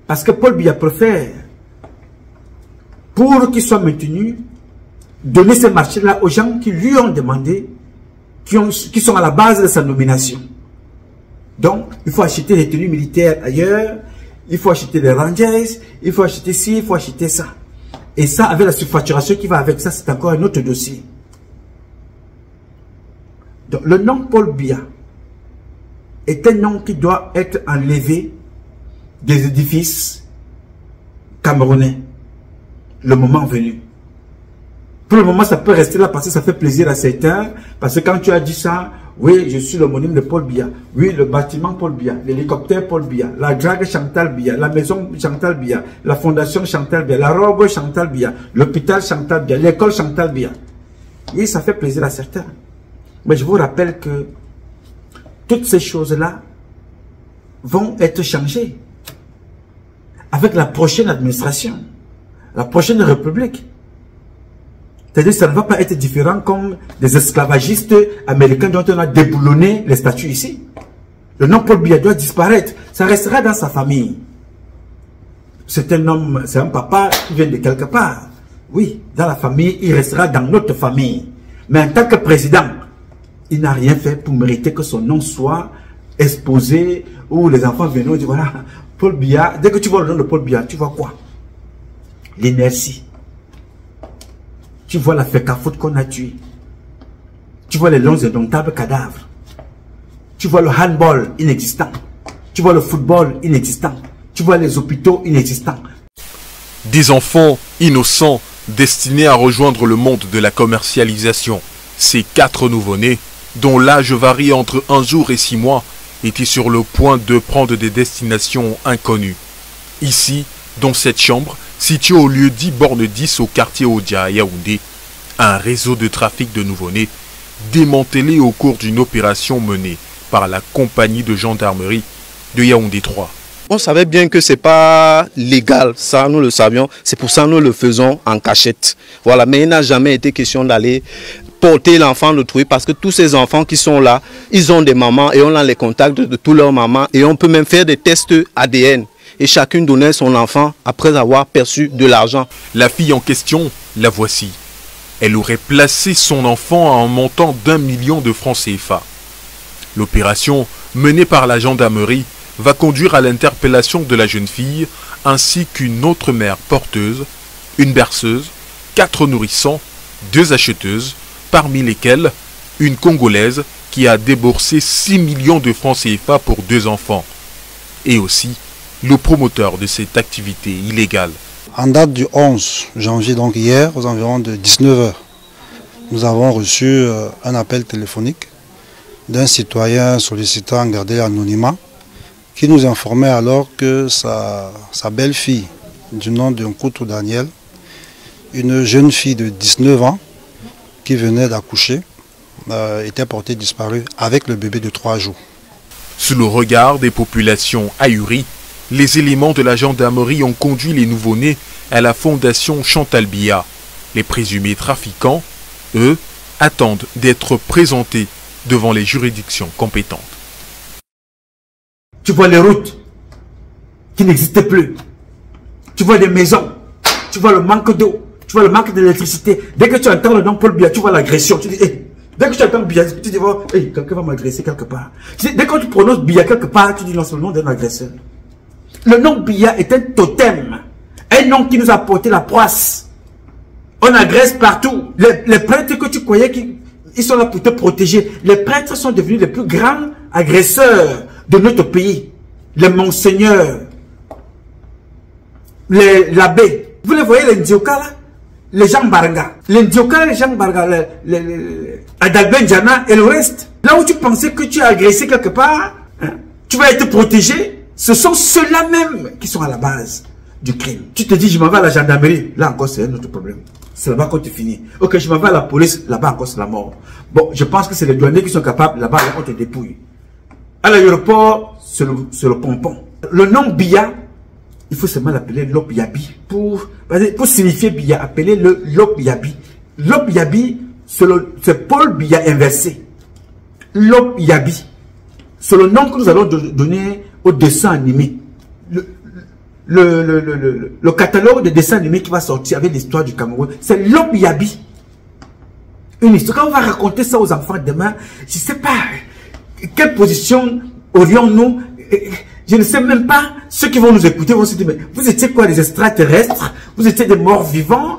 Parce que Paul Biya préfère, pour qu'il soit maintenu, donner ce marché-là aux gens qui lui ont demandé qui sont à la base de sa nomination. Donc, il faut acheter des tenues militaires ailleurs, il faut acheter des Rangers, il faut acheter ci, il faut acheter ça. Et ça, avec la surfacturation qui va avec ça, c'est encore un autre dossier. Donc, le nom Paul Biya est un nom qui doit être enlevé des édifices camerounais. Le moment venu. Pour le moment, ça peut rester là parce que ça fait plaisir à certains. Parce que quand tu as dit ça, oui, je suis l'homonyme de Paul Biya. Oui, le bâtiment Paul Biya, l'hélicoptère Paul Biya, la drague Chantal Biya, la maison Chantal Biya, la fondation Chantal Biya, la robe Chantal Biya, l'hôpital Chantal Biya, l'école Chantal Biya. Oui, ça fait plaisir à certains. Mais je vous rappelle que toutes ces choses-là vont être changées avec la prochaine administration, la prochaine république. C'est-à-dire que ça ne va pas être différent comme des esclavagistes américains dont on a déboulonné les statuts ici. Le nom Paul Biya doit disparaître. Ça restera dans sa famille. C'est un homme, c'est un papa qui vient de quelque part. Oui, dans la famille, il restera dans notre famille. Mais en tant que président, il n'a rien fait pour mériter que son nom soit exposé où les enfants viennent dire voilà, Paul Biya. Dès que tu vois le nom de Paul Biya, tu vois quoi? L'inertie. Tu vois la fécafoute qu'on a tué. Tu vois les longs indomptables cadavres. Tu vois le handball inexistant. Tu vois le football inexistant. Tu vois les hôpitaux inexistants. Des enfants innocents destinés à rejoindre le monde de la commercialisation. Ces 4 nouveau-nés, dont l'âge varie entre 1 jour et 6 mois, étaient sur le point de prendre des destinations inconnues. Ici, dans cette chambre, située au lieu dit Borne 10 au quartier Odia à Yaoundé, un réseau de trafic de nouveau-nés démantelé au cours d'une opération menée par la compagnie de gendarmerie de Yaoundé 3. On savait bien que ce n'est pas légal, ça nous le savions, c'est pour ça que nous le faisons en cachette. Voilà, mais il n'a jamais été question d'aller porter l'enfant de trouver parce que tous ces enfants qui sont là, ils ont des mamans et on a les contacts de tous leurs mamans et on peut même faire des tests ADN. Et chacune donnait son enfant après avoir perçu de l'argent. La fille en question, la voici. Elle aurait placé son enfant à un montant d'1 million de francs CFA. L'opération, menée par la gendarmerie, va conduire à l'interpellation de la jeune fille, ainsi qu'une autre mère porteuse, une berceuse, 4 nourrissons, 2 acheteuses, parmi lesquelles une Congolaise qui a déboursé 6 millions de francs CFA pour 2 enfants. Et aussi le promoteur de cette activité illégale. En date du 11 janvier, donc hier, aux environs de 19 h, nous avons reçu un appel téléphonique d'un citoyen sollicitant à garder l'anonymat qui nous informait alors que sa belle-fille, du nom de Nkoutou Daniel, une jeune fille de 19 ans qui venait d'accoucher, était portée disparue avec le bébé de 3 jours. Sous le regard des populations ahuries, les éléments de la gendarmerie ont conduit les nouveau-nés à la fondation Chantal Biya. Les présumés trafiquants, eux, attendent d'être présentés devant les juridictions compétentes. Tu vois les routes qui n'existent plus. Tu vois des maisons. Tu vois le manque d'eau. Tu vois le manque d'électricité. Dès que tu entends le nom Paul Biya, tu vois l'agression. Tu dis, hey. Dès que tu entends Biya, tu dis, oh, hey, quelqu'un va m'agresser quelque part. Dès que tu prononces Biya quelque part, tu dis, non, c'est le nom d'un agresseur. Le nom Biya est un totem. Un nom qui nous a porté la poisse. On agresse partout. Les prêtres que tu croyais qu'ils sont là pour te protéger. Les prêtres sont devenus les plus grands agresseurs de notre pays. Les monseigneurs. L'abbé. Vous les voyez, les Ndioka là? Les gens Baranga. Les Ndioka, les gens Baranga. Adalben Djana et le reste. Là où tu pensais que tu as agressé quelque part, hein, tu vas être protégé. Ce sont ceux-là même qui sont à la base du crime. Tu te dis, je m'en vais à la gendarmerie. Là encore, c'est un autre problème. C'est là-bas qu'on te finit. Ok, je m'en vais à la police. Là-bas encore, c'est la mort. Bon, je pense que c'est les douaniers qui sont capables. Là-bas, on te dépouille. À l'aéroport, c'est le pompon. Le nom Biya, il faut seulement l'appeler Lop Yabi. Pour signifier Biya, appelez-le Lop Yabi. Lop Yabi, c'est Paul Biya inversé. Lop Yabi. C'est le nom que nous allons donner au dessin animé. Le catalogue de dessins animés qui va sortir avec l'histoire du Cameroun, c'est Lop Yabi. Une histoire. Quand on va raconter ça aux enfants demain, je ne sais pas quelle position aurions-nous. Je ne sais même pas, ceux qui vont nous écouter vont se dire, mais vous étiez quoi, des extraterrestres? Vous étiez des morts vivants?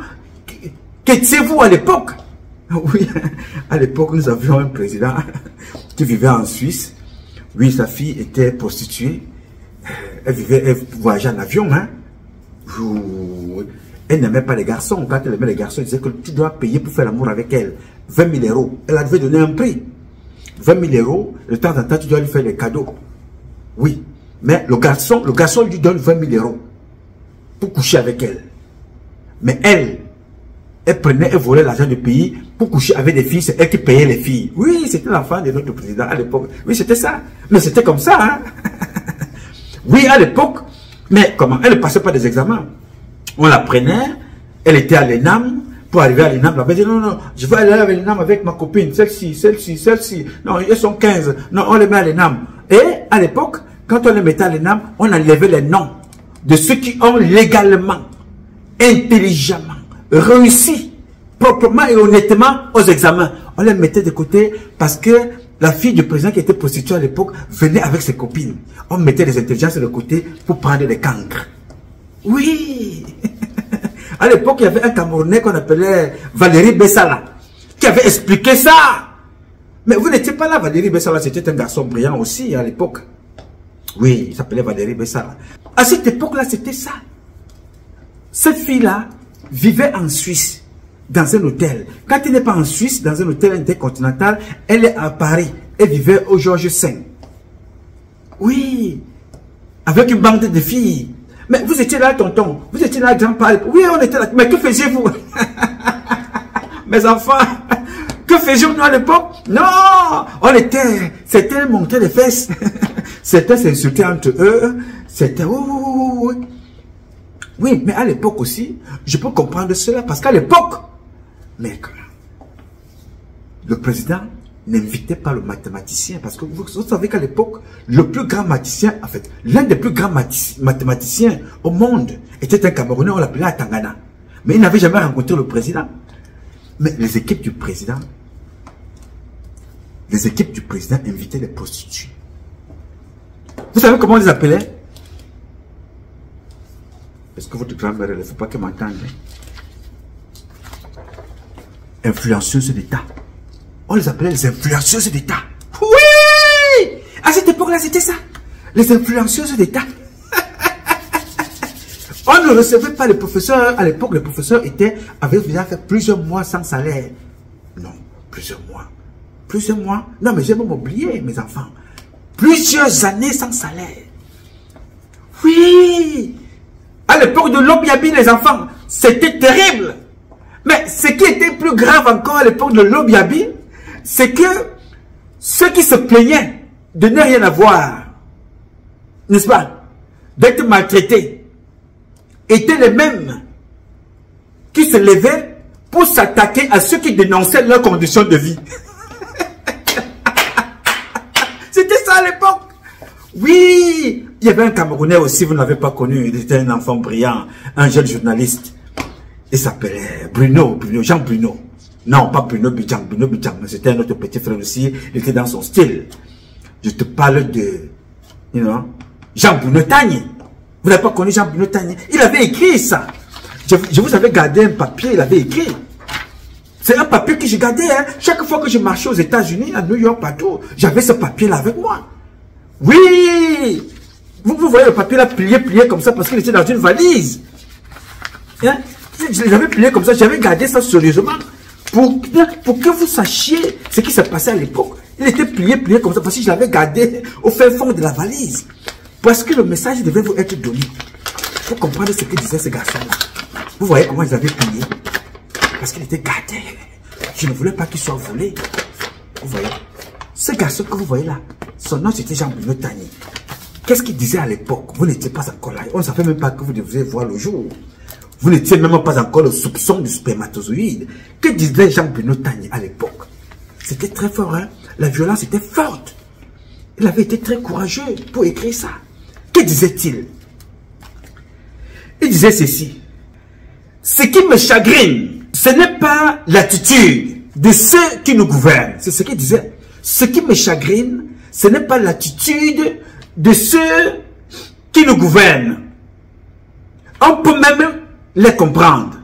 Qu'étiez-vous à l'époque? Oui, à l'époque, nous avions un président qui vivait en Suisse. Oui, sa fille était prostituée. Elle voyageait en avion, hein. Elle n'aimait pas les garçons. Quand elle aimait les garçons, elle disait que tu dois payer pour faire l'amour avec elle. 20 000 €. Elle avait donné un prix. 20 000 €, de temps en temps, tu dois lui faire des cadeaux. Oui. Mais le garçon lui donne 20 000 € pour coucher avec elle. Mais elle volait l'argent du pays pour coucher avec des filles. C'est elle qui payait les filles. Oui, c'était l'enfant de notre président à l'époque. Oui, c'était ça. Mais c'était comme ça, hein. Oui, à l'époque. Mais comment? Elle ne passait pas des examens. On la prenait, elle était à l'ENAM, pour arriver à l'ENAM, elle dit non, je vais aller à l'ENAM avec ma copine, celle-ci, non, elles sont 15, non, on les met à l'ENAM. Et à l'époque, quand on les mettait à l'ENAM, on enlevait les noms de ceux qui ont légalement, intelligemment, réussi, proprement et honnêtement aux examens. On les mettait de côté parce que la fille du président qui était prostituée à l'époque venait avec ses copines. On mettait les intelligences de côté pour prendre des cancres. Oui. À l'époque, il y avait un Camerounais qu'on appelait Valérie Bessala, qui avait expliqué ça. Mais vous n'étiez pas là, Valérie Bessala, c'était un garçon brillant aussi à l'époque. Oui, il s'appelait Valérie Bessala. À cette époque-là, c'était ça. Cette fille-là vivait en Suisse, dans un hôtel. Quand elle n'est pas en Suisse, dans un hôtel intercontinental, elle est à Paris. Elle vivait au Georges V. Oui, avec une bande de filles. Mais vous étiez là, tonton. Vous étiez là, grand-père. Oui, on était là. Mais que faisiez-vous? Mes enfants, que faisions-nous à l'époque? Non, c'était monter les fesses. C'était s'insulter entre eux. C'était, oui, mais à l'époque aussi, je peux comprendre cela. Parce qu'à l'époque, mais le président n'invitait pas le mathématicien. Parce que vous savez qu'à l'époque, le plus grand mathématicien, en fait, l'un des plus grands mathématiciens au monde était un Camerounais, on l'appelait Atangana. Mais il n'avait jamais rencontré le président. Mais les équipes du président invitaient les prostituées. Vous savez comment on les appelait? Est-ce que votre grand-mère, il ne faut pas qu'elle m'entende? Influenceuses d'État. On les appelait les influenceuses d'État. Oui! À cette époque-là, c'était ça. Les influenceuses d'État. On ne recevait pas les professeurs. À l'époque, les professeurs avaient déjà fait plusieurs mois sans salaire. Non, plusieurs mois. Plusieurs mois. Non, mais j'ai même oublié, mes enfants. Plusieurs années sans salaire. Oui! À l'époque de l'Obiabi, les enfants, c'était terrible. Mais ce qui était plus grave encore à l'époque de l'Obiabi, c'est que ceux qui se plaignaient de ne rien avoir, n'est-ce pas, d'être maltraités, étaient les mêmes qui se levaient pour s'attaquer à ceux qui dénonçaient leurs conditions de vie. C'était ça à l'époque. Oui, il y avait un Camerounais aussi, vous ne l'avez pas connu, il était un enfant brillant, un jeune journaliste. Il s'appelait Jean Bruno. Non, pas Bruno Bidjang, mais c'était un autre petit frère aussi, il était dans son style. Je te parle de, Jean Bruno Tagné. Vous n'avez pas connu Jean Bruno Tagné? Il avait écrit ça. Je vous avais gardé un papier, il avait écrit. C'est un papier que j'ai gardé, hein. Chaque fois que je marchais aux États-Unis, à New York, partout, j'avais ce papier-là avec moi. Oui! Vous voyez le papier là plié comme ça parce qu'il était dans une valise. Hein? Je l'avais plié comme ça, j'avais gardé ça sérieusement pour que vous sachiez ce qui s'est passé à l'époque. Il était plié comme ça parce que je l'avais gardé au fin fond de la valise. Parce que le message devait vous être donné. Pour comprendre ce que disait ce garçon-là. Vous voyez comment ils avaient plié? Parce qu'il était gardé. Je ne voulais pas qu'il soit volé. Vous voyez? Ce garçon que vous voyez là, son nom c'était Jean Bruno Tagné. Qu'est-ce qu'il disait à l'époque? Vous n'étiez pas encore là. On ne savait même pas que vous deviez voir le jour. Vous n'étiez même pas encore le soupçon du spermatozoïde. Que disait Jean Bruno Tagné à l'époque? C'était très fort, hein? La violence était forte. Il avait été très courageux pour écrire ça. Que disait-il? Il disait ceci. Ce qui me chagrine, ce n'est pas l'attitude de ceux qui nous gouvernent. C'est ce qu'il disait. Ce qui me chagrine, ce n'est pas l'attitude de ceux qui nous gouvernent. On peut même les comprendre.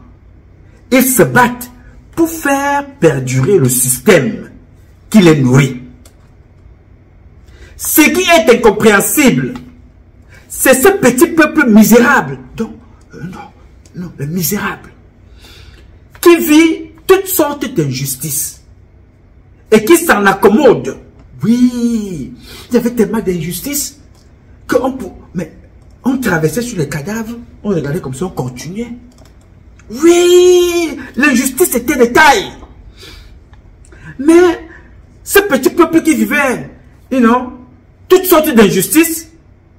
Ils se battent pour faire perdurer le système qui les nourrit. Ce qui est incompréhensible, c'est ce petit peuple misérable, non, le misérable, qui vit toutes sortes d'injustices et qui s'en accommode. Oui, il y avait tellement d'injustices on traversait sur les cadavres, on regardait comme ça, on continuait. Oui, l'injustice était de taille. Mais ce petit peuple qui vivait, toutes sortes d'injustices,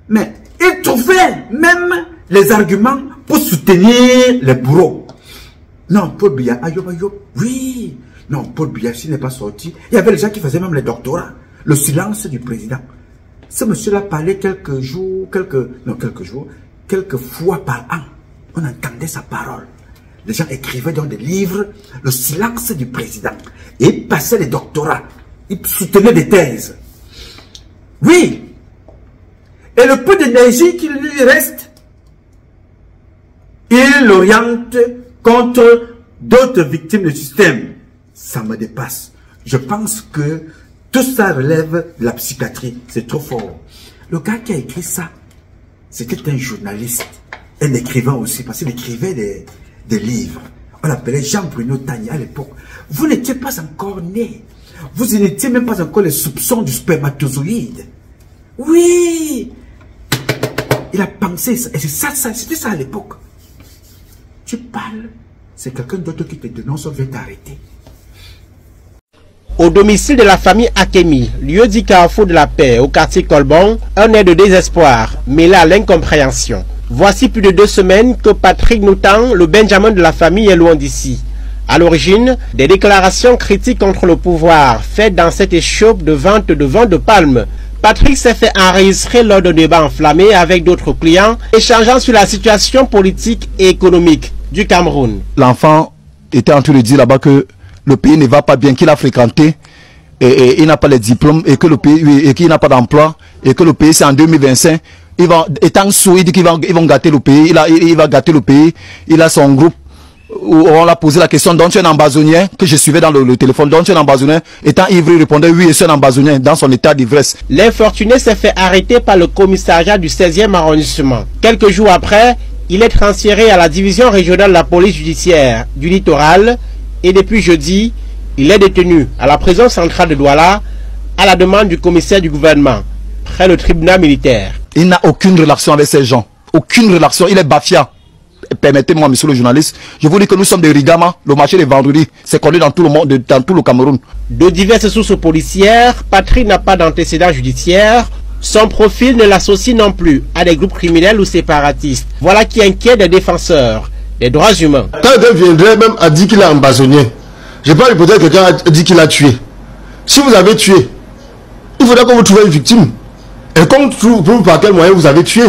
mais il trouvait même les arguments pour soutenir les bourreaux. Non, Paul Biya, oui. Non, Paul Biya, s'il n'est pas sorti, il y avait les gens qui faisaient même les doctorats. Le silence du président. Ce monsieur-là parlait quelques fois par an. On entendait sa parole. Les gens écrivaient dans des livres le silence du président. Et il passait les doctorats. Il soutenait des thèses. Oui. Et le peu d'énergie qui lui reste, il l'oriente contre d'autres victimes du système. Ça me dépasse. Je pense que tout ça relève de la psychiatrie. C'est trop fort. Le gars qui a écrit ça, c'était un journaliste, un écrivain aussi, parce qu'il écrivait des livres. On l'appelait Jean-Bruno Tagny à l'époque. Vous n'étiez pas encore né. Vous n'étiez même pas encore les soupçons du spermatozoïde. Oui. Il a pensé ça. Et c'était ça à l'époque. Tu parles, c'est quelqu'un d'autre qui te dénonce, on veut t'arrêter. Au domicile de la famille Akemi, lieu dit carrefour de la paix au quartier Colbon, un air de désespoir mêlé à l'incompréhension. Voici plus de 2 semaines que Patrick Noutan, le Benjamin de la famille, est loin d'ici. À l'origine, des déclarations critiques contre le pouvoir faites dans cette échoppe de vente de vin de palme. Patrick s'est fait enregistrer lors de débats enflammés avec d'autres clients, échangeant sur la situation politique et économique du Cameroun. L'enfant était en train de dire là-bas que le pays ne va pas bien, qu'il a fréquenté et il n'a pas les diplômes et que le pays et qu'il n'a pas d'emploi et que le pays c'est en 2025. Il va étant sous, il dit qu'ils vont gâter le pays. Il va gâter le pays. Il a son groupe où on l'a posé la question, donc tu es un ambazonien que je suivais dans le téléphone, donc tu es un ambazonien. Étant ivre, il répondait oui, je suis un ambazonien dans son état d'ivresse. L'infortuné s'est fait arrêter par le commissariat du 16e arrondissement. Quelques jours après, il est transféré à la division régionale de la police judiciaire du littoral et depuis jeudi, il est détenu à la prison centrale de Douala à la demande du commissaire du gouvernement, près le tribunal militaire. Il n'a aucune relation avec ces gens. Aucune relation. Il est bafia. Permettez-moi, monsieur le journaliste, je vous dis que nous sommes des Rigama. Le marché des vendredis, c'est connu dans tout le monde, dans tout le Cameroun. De diverses sources policières, Patrick n'a pas d'antécédent judiciaire. Son profil ne l'associe non plus à des groupes criminels ou séparatistes. Voilà qui inquiète des défenseurs des droits humains. Quand quelqu'un viendrait même à dire qu'il est ambazonnier, je pense que peut-être quelqu'un a dit qu'il a tué. Si vous avez tué, il faudra que vous trouviez une victime. Et qu'on trouve par quel moyen vous avez tué.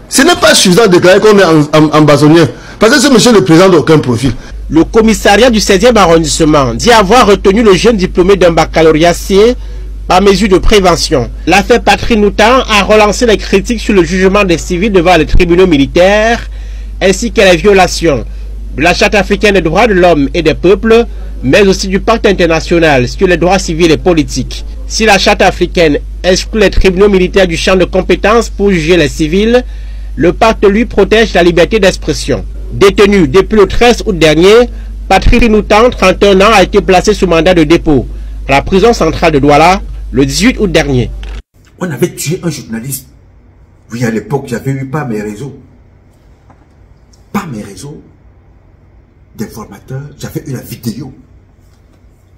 Ce n'est pas suffisant de déclarer qu'on est ambazonnier. Parce que ce monsieur ne présente aucun profil. Le commissariat du 16e arrondissement dit avoir retenu le jeune diplômé d'un baccalauréat C par mesure de prévention. L'affaire Patrick Noutan a relancé les critiques sur le jugement des civils devant les tribunaux militaires, ainsi que les violations de la Charte africaine des droits de l'homme et des peuples, mais aussi du pacte international sur les droits civils et politiques. Si la Charte africaine exclut les tribunaux militaires du champ de compétences pour juger les civils, le pacte lui protège la liberté d'expression. Détenu depuis le 13 août dernier, Patrick Noutan, 31 ans, a été placé sous mandat de dépôt à la prison centrale de Douala le 18 août dernier. On avait tué un journaliste. Oui, à l'époque, j'avais eu par mes réseaux d'informateurs, j'avais eu la vidéo.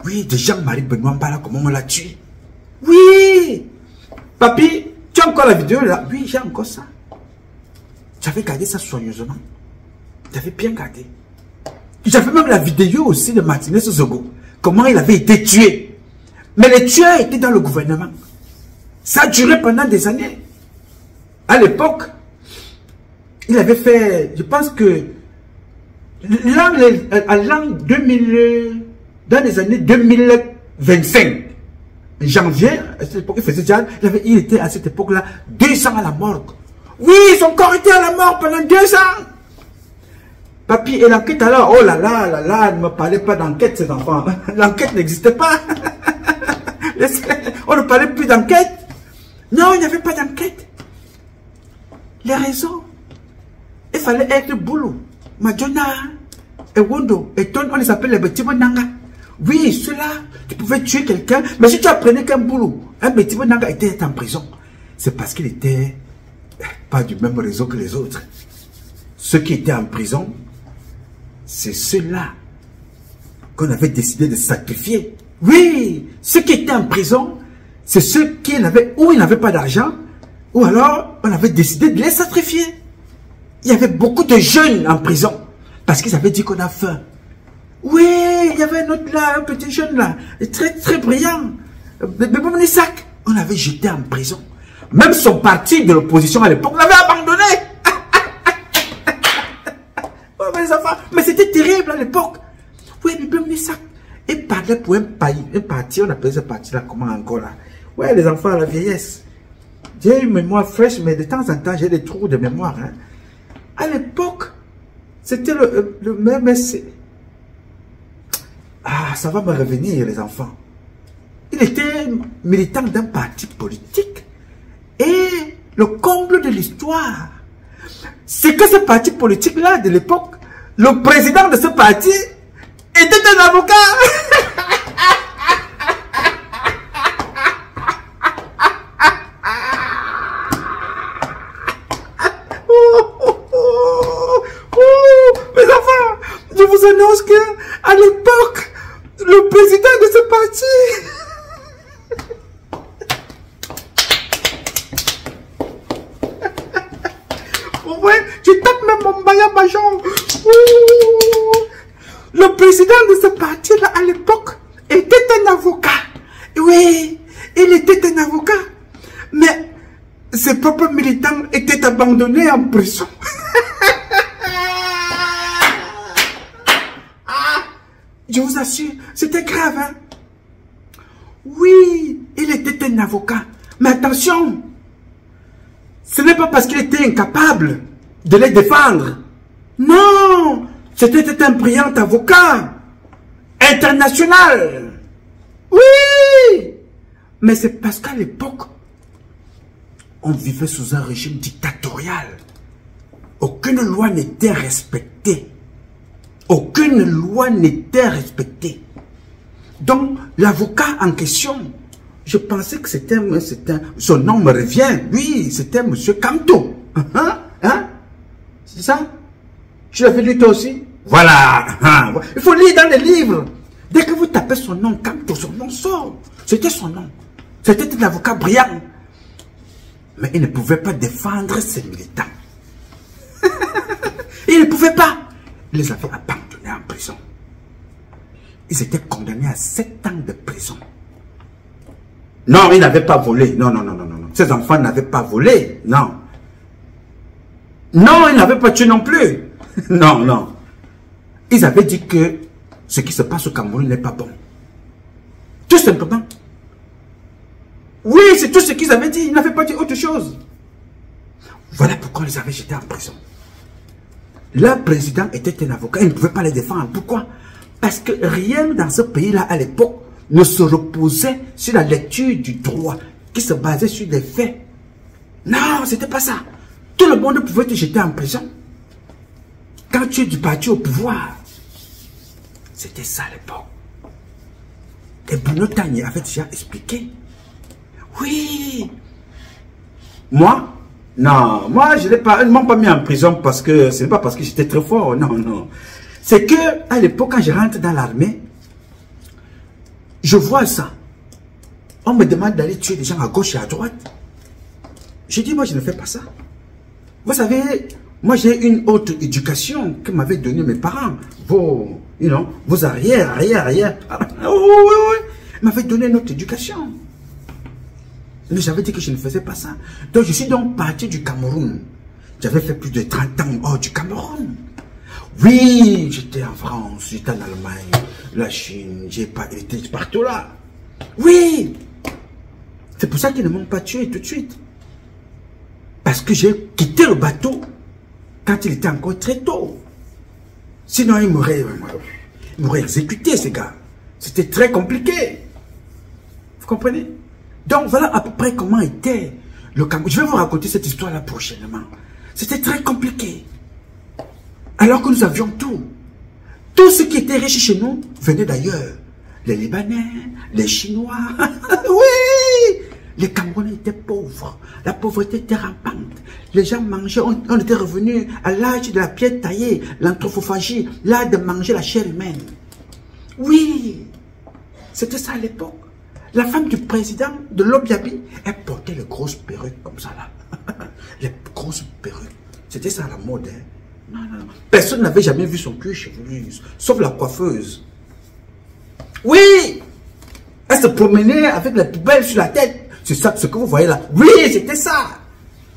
Oui, de Jean-Marie Benoît Mbala, comment on l'a tué. Oui, papy, tu as encore la vidéo là? Oui, j'ai encore ça. J'avais gardé ça soigneusement. J'avais bien gardé. J'avais même la vidéo aussi de Martinez Zogo. Comment il avait été tué. Mais les tueurs étaient dans le gouvernement. Ça a duré pendant des années. À l'époque, il avait fait, je pense que l'an dans les années 2025, janvier, à cette époque, il était à cette époque-là 2 ans à la morgue. Oui, son corps était à la mort pendant 2 ans. Papy, et l'enquête alors, oh là là, ne me parlez pas d'enquête, ces enfants. L'enquête n'existait pas. On ne parlait plus d'enquête. Non, il n'y avait pas d'enquête. Les raisons, il fallait être boulot. Majona, et Wondo, et Ton, on les appelle les petits bonanga. Oui, ceux-là, tu pouvais tuer quelqu'un, mais si tu apprenais qu'un boulot, un petit bonanga était en prison, c'est parce qu'il était pas du même réseau que les autres. Ceux qui étaient en prison, c'est ceux-là qu'on avait décidé de sacrifier. Oui, ceux qui étaient en prison, c'est ceux qui n'avaient, ou ils n'avaient pas d'argent, ou alors on avait décidé de les sacrifier. Il y avait beaucoup de jeunes en prison, parce qu'ils avaient dit qu'on a faim. Oui, il y avait un autre là, un petit jeune là, très très brillant. Bébé-Monissac, on l'avait jeté en prison. Même son parti de l'opposition à l'époque l'avait abandonné. Oh, mes enfants, mais c'était terrible à l'époque. Oui, Bébé-Monissac, il parlait pour un pays, un parti, on appelait ce parti là comment encore là. Ouais, les enfants à la vieillesse. J'ai une mémoire fraîche, mais de temps en temps, j'ai des trous de mémoire. Hein. À l'époque, c'était le MSC. Ah, ça va me revenir, les enfants. Il était militant d'un parti politique. Et le comble de l'histoire, c'est que ce parti politique-là, de l'époque, le président de ce parti était un avocat. Mes enfants, je vous annonce que à l'époque, le président de ce parti ouais, je tape même mon baya bajon. Le président de ce parti-là, à l'époque, était un avocat. Oui, il était un avocat. Mais ses propres militants étaient abandonnés en prison. Je vous assure, c'était grave, hein? Oui, il était un avocat. Mais attention, ce n'est pas parce qu'il était incapable de les défendre. Non, c'était un brillant avocat international. Oui, mais c'est parce qu'à l'époque, on vivait sous un régime dictatorial. Aucune loi n'était respectée. Aucune loi n'était respectée. Donc, l'avocat en question, je pensais que c'était son nom me revient. Oui, c'était M. Kamto. Hein? C'est ça? Tu l'avais lu toi aussi? Voilà. Il faut lire dans les livres. Dès que vous tapez son nom, Kamto, son nom sort. C'était son nom. C'était un avocat brillant. Mais il ne pouvait pas défendre ses militants. Il ne pouvait pas. Il les avait abandonnés en prison. Ils étaient condamnés à 7 ans de prison. Non, ils n'avaient pas volé. Non. Ces enfants n'avaient pas volé. Non. Non, ils n'avaient pas tué non plus. Non. Ils avaient dit que ce qui se passe au Cameroun n'est pas bon. Tout simplement. Oui, c'est tout ce qu'ils avaient dit. Ils n'avaient pas dit autre chose. Voilà pourquoi ils les avaient jetés en prison. Leur président était un avocat. Il ne pouvait pas les défendre. Pourquoi? Parce que rien dans ce pays-là, à l'époque, ne se reposait sur la lecture du droit, qui se basait sur des faits. Non, c'était pas ça. Tout le monde pouvait te jeter en prison. Quand tu es du parti au pouvoir, c'était ça à l'époque. Et Bruno Tagné avait déjà expliqué. Oui. Moi, je n'ai pas, ils ne m'ont pas mis en prison parce que, ce n'est pas parce que j'étais très fort, non. C'est que, à l'époque, quand je rentre dans l'armée, je vois ça. On me demande d'aller tuer des gens à gauche et à droite. Je dis, moi, je ne fais pas ça. Vous savez, moi, j'ai une autre éducation que m'avaient donnée mes parents. Vos arrière. Oui. Ils m'avaient donné une autre éducation. Mais j'avais dit que je ne faisais pas ça. Donc, je suis donc parti du Cameroun. J'avais fait plus de 30 ans hors du Cameroun. Oui, j'étais en France, j'étais en Allemagne, la Chine, j'ai pas été partout là. Oui, c'est pour ça qu'ils ne m'ont pas tué tout de suite. Parce que j'ai quitté le bateau quand il était encore très tôt. Sinon, ils m'auraient exécuté, ces gars. C'était très compliqué. Vous comprenez? Donc, voilà à peu près comment était le Cameroun. Je vais vous raconter cette histoire-là prochainement. C'était très compliqué. Alors que nous avions tout. Tout ce qui était riche chez nous venait d'ailleurs. Les Libanais, les Chinois. Oui! Les Camerounais étaient pauvres. La pauvreté était rampante. Les gens mangeaient. On était revenus à l'âge de la pierre taillée, l'anthropophagie, l'art de manger la chair humaine. Oui! C'était ça à l'époque. La femme du président de l'Obiabi, elle portait les grosses perruques comme ça là. Les grosses perruques. C'était ça la mode. Hein? Non, non, non. Personne n'avait jamais vu son cuir chevelu, sauf la coiffeuse. Oui! Elle se promenait avec la poubelle sur la tête. C'est ça, ce que vous voyez là. Oui, c'était ça.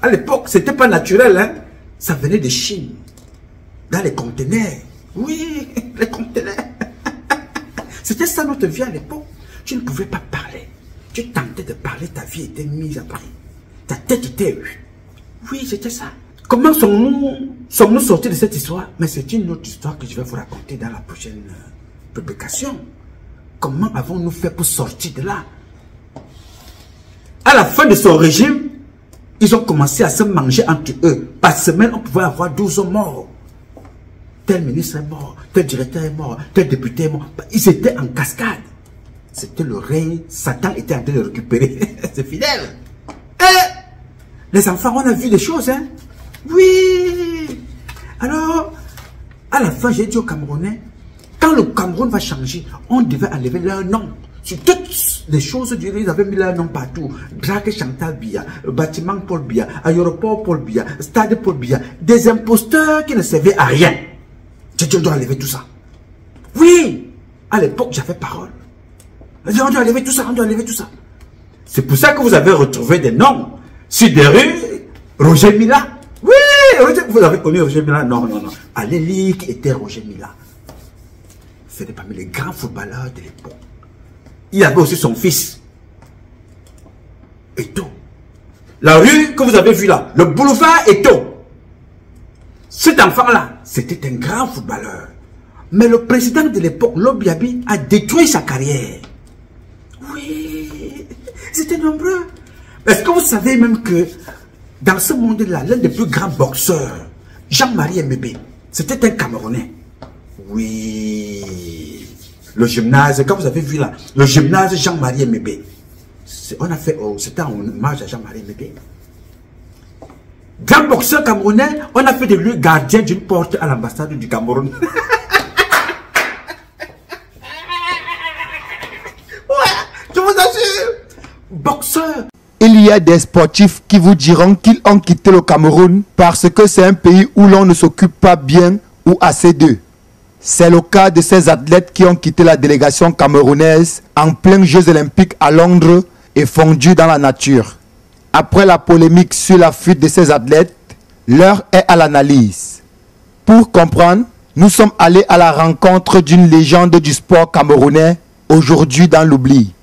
À l'époque, c'était pas naturel. Hein? Ça venait de Chine. Dans les conteneurs. Oui, les conteneurs. C'était ça notre vie à l'époque. Tu ne pouvais pas parler. Tu tentais de parler, ta vie était mise à prix. Ta tête était... Oui, c'était ça. Comment sommes-nous sortis de cette histoire? Mais c'est une autre histoire que je vais vous raconter dans la prochaine publication. Comment avons-nous fait pour sortir de là? À la fin de son régime, ils ont commencé à se manger entre eux. Par semaine, on pouvait avoir 12 hommes morts. Tel ministre est mort, tel directeur est mort, tel député est mort. Ils étaient en cascade. C'était le règne. Satan était en train de récupérer. C'est fidèle. Les enfants, on a vu des choses, hein? Oui. Alors, à la fin, j'ai dit aux Camerounais, quand le Cameroun va changer, on devait enlever leur nom. Sur toutes les choses, ils avaient mis leur nom partout. Drake Chantal Biya, bâtiment Paul Biya, aéroport Paul Biya, stade Paul Biya. Des imposteurs qui ne servaient à rien. J'ai dit, on doit enlever tout ça. Oui. À l'époque, j'avais parole. On doit enlever tout ça, on doit enlever tout ça. C'est pour ça que vous avez retrouvé des noms sur des rues. Roger Mila. Oui, vous avez connu Roger Mila? Non, non, non. Aléli qui était Roger Mila. C'était parmi les grands footballeurs de l'époque. Il avait aussi son fils. Eto. La rue que vous avez vue là, le boulevard Eto. Cet enfant-là, c'était un grand footballeur. Mais le président de l'époque, l'Obiabi, a détruit sa carrière. Oui, c'était nombreux. Est-ce que vous savez même que dans ce monde-là, l'un des plus grands boxeurs, Jean-Marie Emebe, c'était un Camerounais. Oui. Le gymnase, quand vous avez vu là, le gymnase Jean-Marie Emebe, on a fait, c'était en hommage à Jean-Marie Emebe. Grand boxeur camerounais, on a fait de lui gardien d'une porte à l'ambassade du Cameroun. Je vous assure, boxeur. Il y a des sportifs qui vous diront qu'ils ont quitté le Cameroun parce que c'est un pays où l'on ne s'occupe pas bien ou assez d'eux. C'est le cas de ces athlètes qui ont quitté la délégation camerounaise en plein Jeux olympiques à Londres et fondus dans la nature. Après la polémique sur la fuite de ces athlètes, l'heure est à l'analyse. Pour comprendre, nous sommes allés à la rencontre d'une légende du sport camerounais, aujourd'hui dans l'oubli.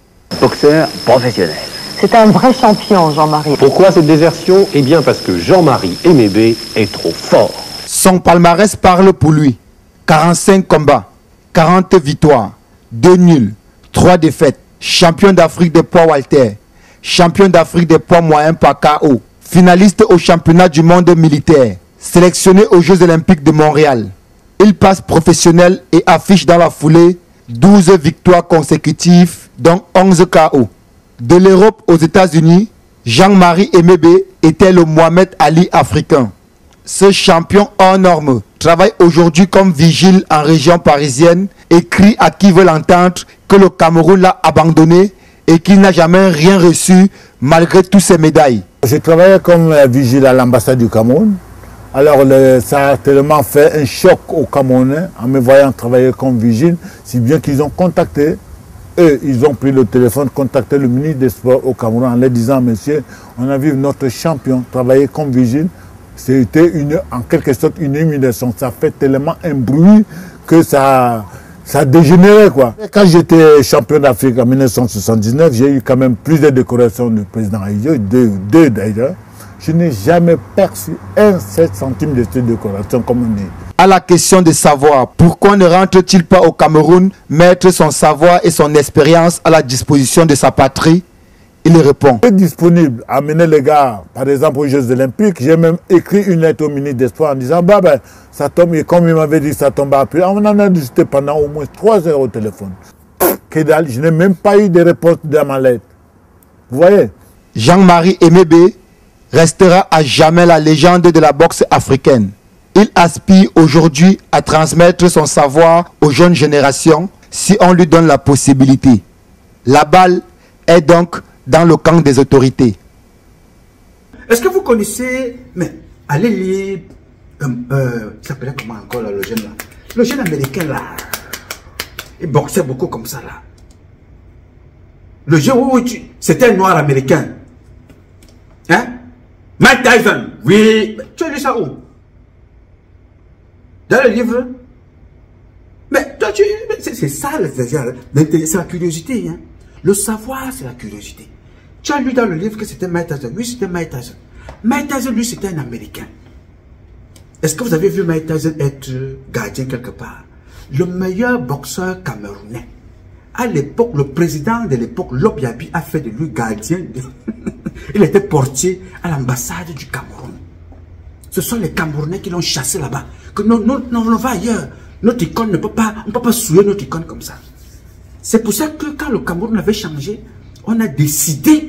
Boxeur professionnel. C'est un vrai champion, Jean-Marie. Pourquoi cette désertion? Eh bien parce que Jean-Marie Emebe est trop fort. Son palmarès parle pour lui. 45 combats, 40 victoires, 2 nuls, 3 défaites. Champion d'Afrique des poids Walter, champion d'Afrique des poids moyens par KO, finaliste au championnat du monde militaire, sélectionné aux Jeux olympiques de Montréal. Il passe professionnel et affiche dans la foulée 12 victoires consécutives, dont 11 KO. De l'Europe aux États-Unis, Jean-Marie Emebe était le Mohamed Ali africain. Ce champion hors norme travaille aujourd'hui comme vigile en région parisienne et crie à qui veut l'entendre que le Cameroun l'a abandonné et qu'il n'a jamais rien reçu malgré toutes ses médailles. J'ai travaillé comme vigile à l'ambassade du Cameroun. Alors ça a tellement fait un choc aux Camerounais en me voyant travailler comme vigile, si bien qu'ils ont contacté. Eux, ils ont pris le téléphone, contacté le ministre des Sports au Cameroun en leur disant, monsieur, on a vu notre champion travailler comme vigile C'était en quelque sorte une humiliation. Ça fait tellement un bruit que ça dégénérait, quoi. Quand j'étais champion d'Afrique en 1979, j'ai eu quand même plusieurs décorations du président Aïdjo, deux d'ailleurs. Je n'ai jamais perçu un 7 centimes de cette décoration, comme on dit. À la question de savoir pourquoi ne rentre-t-il pas au Cameroun mettre son savoir et son expérience à la disposition de sa patrie, il répond. Je suis disponible à amener les gars, par exemple, aux Jeux Olympiques. J'ai même écrit une lettre au ministre des Sports en disant, ça tombe, et comme il m'avait dit, ça tombe à plus. On en a discuté pendant au moins 3 heures au téléphone. Kédal, je n'ai même pas eu de réponse dans ma lettre. Vous voyez? Jean-Marie Emebe restera à jamais la légende de la boxe africaine. Il aspire aujourd'hui à transmettre son savoir aux jeunes générations si on lui donne la possibilité. La balle est donc dans le camp des autorités. Est-ce que vous connaissez, mais allez lire, ça s'appelait comment encore là, le jeune américain là, il boxait beaucoup comme ça là. Le jeune, c'était un noir américain. Hein? Mike Tyson, oui. Tu as lu ça où? Dans le livre? Mais toi, c'est ça, c'est la curiosité. Hein? Le savoir, c'est la curiosité. Tu as lu dans le livre que c'était Mike Tyson. Oui, c'était Mike Tyson. Mike Tyson, lui, c'était un Américain. Est-ce que vous avez vu Mike Tyson être gardien quelque part? Le meilleur boxeur camerounais. À l'époque, le président de l'époque, Lobyabi, a fait de lui gardien. Il était portier à l'ambassade du Cameroun. Ce sont les Camerounais qui l'ont chassé là-bas. Que non, on va ailleurs. Notre icône ne peut pas, on ne peut pas souiller notre icône comme ça. C'est pour ça que quand le Cameroun avait changé, on a décidé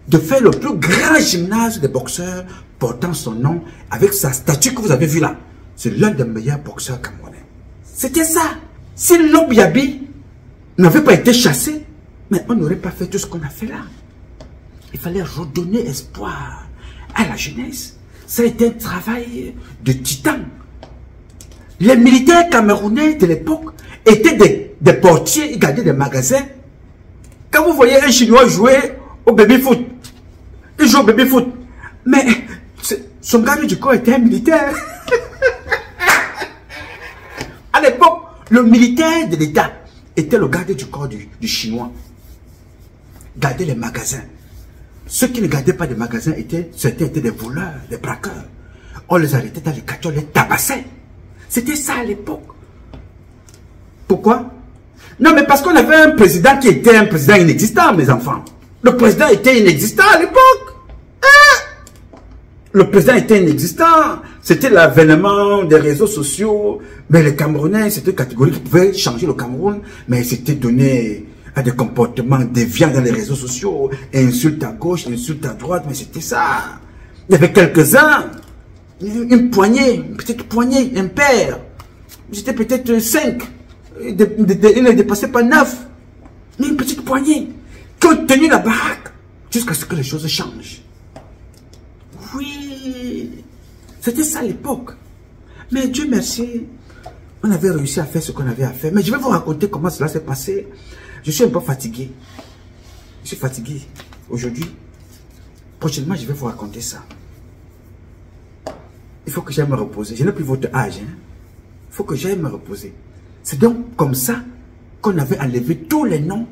de faire le plus grand gymnase des boxeurs portant son nom avec sa statue que vous avez vue là. C'est l'un des meilleurs boxeurs camerounais. C'était ça. Si Lobyabi n'avait pas été chassé, mais on n'aurait pas fait tout ce qu'on a fait là. Il fallait redonner espoir à la jeunesse. Ça a été un travail de titan. Les militaires camerounais de l'époque étaient des portiers, ils gardaient des magasins. Quand vous voyez un Chinois jouer au baby-foot, il joue au baby-foot. Mais son garde du corps était un militaire. À l'époque, le militaire de l'État était le garde du corps du Chinois. Garder les magasins. Ceux qui ne gardaient pas des magasins c'était des voleurs, des braqueurs. On les arrêtait dans les quartiers, on les tabassait. C'était ça à l'époque. Pourquoi? Non, mais parce qu'on avait un président qui était un président inexistant, mes enfants. Le président était inexistant à l'époque. Le président était inexistant. C'était l'avènement des réseaux sociaux. Mais les Camerounais, c'était une catégorie qui pouvait changer le Cameroun. Mais c'était donné à des comportements déviants dans les réseaux sociaux. Insultes à gauche, insultes à droite. Mais c'était ça. Il y avait quelques-uns. Une poignée, une petite poignée, un père. J'étais peut-être 5. Il ne dépassait pas 9. Mais une petite poignée. Qui ont tenu la baraque. Jusqu'à ce que les choses changent. Oui. C'était ça à l'époque. Mais Dieu merci. On avait réussi à faire ce qu'on avait à faire. Mais je vais vous raconter comment cela s'est passé. Je suis un peu fatigué. Je suis fatigué aujourd'hui. Prochainement, je vais vous raconter ça. Il faut que j'aille me reposer. Je n'ai plus votre âge. Hein? Il faut que j'aille me reposer. C'est donc comme ça qu'on avait enlevé tous les noms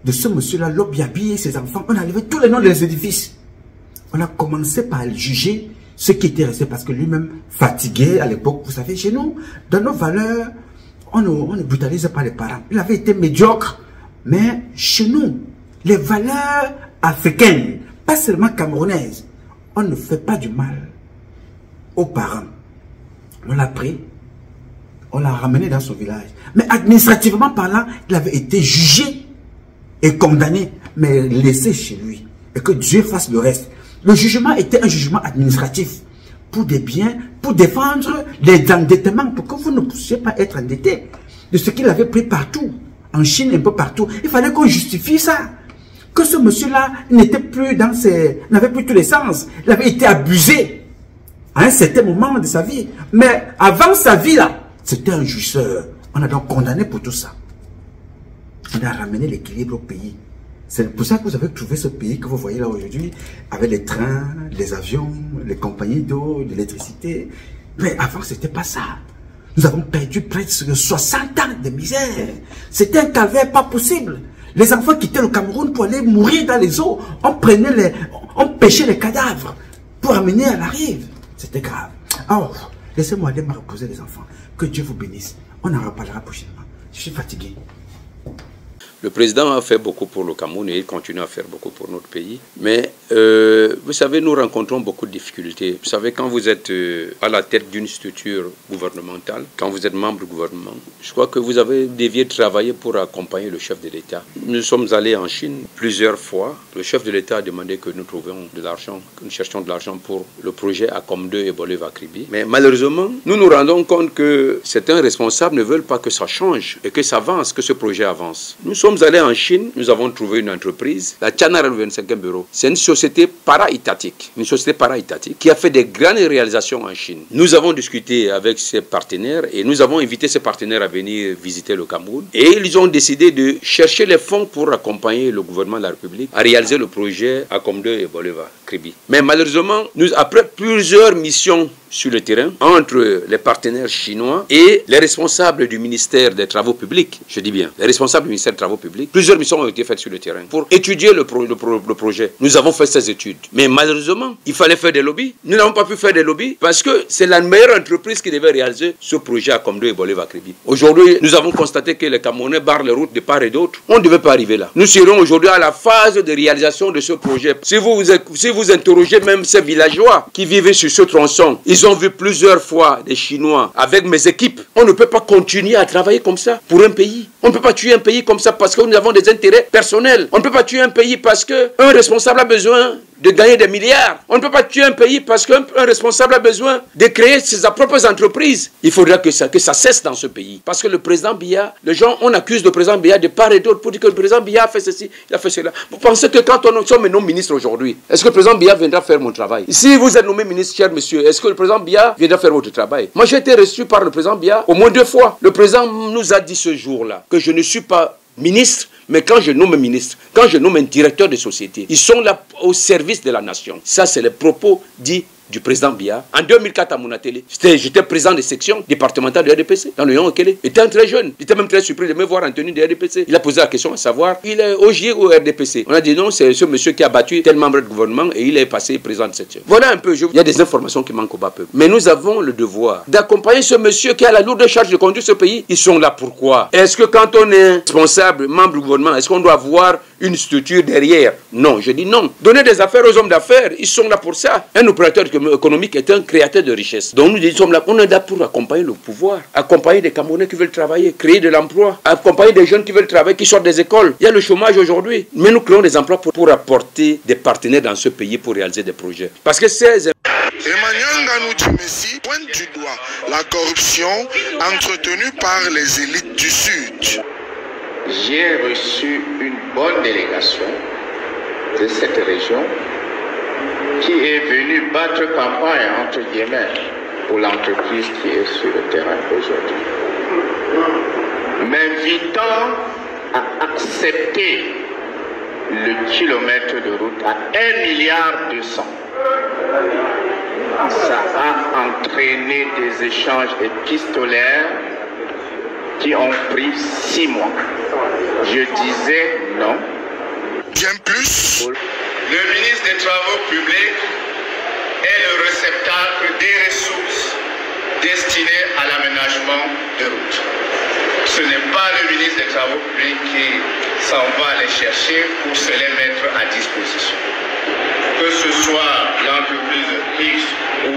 de ce monsieur-là, Lobyabi et ses enfants. On a enlevé tous les noms des édifices. On a commencé par juger ceux qui étaient restés parce que lui-même, fatigué à l'époque, vous savez, chez nous, dans nos valeurs, on ne brutalise pas les parents. Il avait été médiocre, mais chez nous, les valeurs africaines, pas seulement camerounaises, on ne fait pas du mal aux parents. On l'a pris, on l'a ramené dans son village. Mais administrativement parlant, il avait été jugé et condamné, mais laissé chez lui. Et que Dieu fasse le reste. Le jugement était un jugement administratif pour des biens, pour défendre les endettements, pour que vous ne puissiez pas être endetté de ce qu'il avait pris partout, en Chine, un peu partout. Il fallait qu'on justifie ça. Que ce monsieur-là n'était plus dans n'avait plus tous les sens. Il avait été abusé à un certain moment de sa vie. Mais avant sa vie, là, c'était un jouisseur. On a donc condamné pour tout ça. On a ramené l'équilibre au pays. C'est pour ça que vous avez trouvé ce pays que vous voyez là aujourd'hui, avec les trains, les avions, les compagnies d'eau, l'électricité. Mais avant, c'était pas ça. Nous avons perdu presque 60 ans de misère. C'était un calvaire pas possible. Les enfants quittaient le Cameroun pour aller mourir dans les eaux. On pêchait les cadavres pour amener à la rive. C'était grave. Alors, laissez-moi aller me reposer les enfants. Que Dieu vous bénisse. On en reparlera prochainement. Je suis fatigué. Le président a fait beaucoup pour le Cameroun et il continue à faire beaucoup pour notre pays. Mais vous savez, nous rencontrons beaucoup de difficultés. Vous savez, quand vous êtes à la tête d'une structure gouvernementale, quand vous êtes membre du gouvernement, je crois que vous avez dévié travailler pour accompagner le chef de l'État. Nous sommes allés en Chine plusieurs fois. Le chef de l'État a demandé que nous trouvions de l'argent, que nous cherchions de l'argent pour le projet ACOM 2 et Boleva-Kribi. Mais malheureusement, nous nous rendons compte que certains responsables ne veulent pas que ça change et que ça avance, que ce projet avance. Nous sommes allés en Chine, nous avons trouvé une entreprise, la Chanara 25e bureau. C'est une société para-étatique, qui a fait des grandes réalisations en Chine. Nous avons discuté avec ses partenaires et nous avons invité ces partenaires à venir visiter le Cameroun. Et ils ont décidé de chercher les fonds pour accompagner le gouvernement de la République à réaliser le projet ACOM 2 et Boleva-Kribi. Mais malheureusement, après plusieurs missions sur le terrain, entre les partenaires chinois et les responsables du ministère des Travaux publics, je dis bien, les responsables du ministère des Travaux publics, plusieurs missions ont été faites sur le terrain pour étudier le projet. Nous avons fait ces études. Mais malheureusement, il fallait faire des lobbies. Nous n'avons pas pu faire des lobbies parce que c'est la meilleure entreprise qui devait réaliser ce projet ACOM 2 et Boleva-Kribi. Aujourd'hui, nous avons constaté que les Camerounais barrent les routes de part et d'autre. On ne devait pas arriver là. Nous serons aujourd'hui à la phase de réalisation de ce projet. Si vous interrogez même ces villageois qui vivaient sur ce tronçon, ils ont vu plusieurs fois des Chinois avec mes équipes. On ne peut pas continuer à travailler comme ça pour un pays. On ne peut pas tuer un pays comme ça parce que nous avons des intérêts personnels. On ne peut pas tuer un pays parce qu'un responsable a besoin de gagner des milliards. On ne peut pas tuer un pays parce qu'un responsable a besoin de créer ses propres entreprises. Il faudra que ça cesse dans ce pays. Parce que le président Biya, les gens, on accuse le président Biya de part et d'autre pour dire que le président Biya a fait ceci, il a fait cela. Vous pensez que quand on sommes nommé ministre aujourd'hui, est-ce que le président Biya viendra faire mon travail? Si vous êtes nommé ministre, cher monsieur, est-ce que le président Biya viendra faire votre travail? Moi, j'ai été reçu par le président Biya au moins 2 fois. Le président nous a dit ce jour-là que je ne suis pas ministre, mais quand je nomme un ministre, quand je nomme un directeur de société, ils sont là au service de la nation. Ça, c'est les propos dits du président Biya. En 2004, à Monatélé, j'étais président de section départementale de RDPC, dans le Yon Okele. Il était très jeune. Il était même très surpris de me voir en tenue de RDPC. Il a posé la question à savoir, il est OJ ou RDPC? On a dit non, c'est ce monsieur qui a battu tel membre du gouvernement et il est passé président de section. Voilà un peu, il y a des informations qui manquent au bas peuple. Mais nous avons le devoir d'accompagner ce monsieur qui a la lourde charge de conduire ce pays. Ils sont là pourquoi? Est-ce que quand on est responsable, membre du gouvernement, est-ce qu'on doit avoir une structure derrière? Non, je dis non. Donner des affaires aux hommes d'affaires, ils sont là pour ça. Un opérateur économique est un créateur de richesse. Donc nous sommes là, on est là pour accompagner le pouvoir, accompagner des Camerounais qui veulent travailler, créer de l'emploi, accompagner des jeunes qui veulent travailler, qui sortent des écoles. Il y a le chômage aujourd'hui, mais nous créons des emplois pour apporter des partenaires dans ce pays pour réaliser des projets. Parce que ces Emmanuel Nganou Messi pointe du doigt la corruption entretenue par les élites du Sud. J'ai reçu une bonne délégation de cette région qui est venue battre campagne, entre guillemets, pour l'entreprise qui est sur le terrain aujourd'hui, m'invitant à accepter le kilomètre de route à 1,2 milliard. Ça a entraîné des échanges épistolaires qui ont pris 6 mois. Je disais non. Bien plus. Le ministre des Travaux publics est le réceptacle des ressources destinées à l'aménagement de routes. Ce n'est pas le ministre des Travaux publics qui s'en va les chercher pour se les mettre à disposition. Que ce soit l'entreprise X ou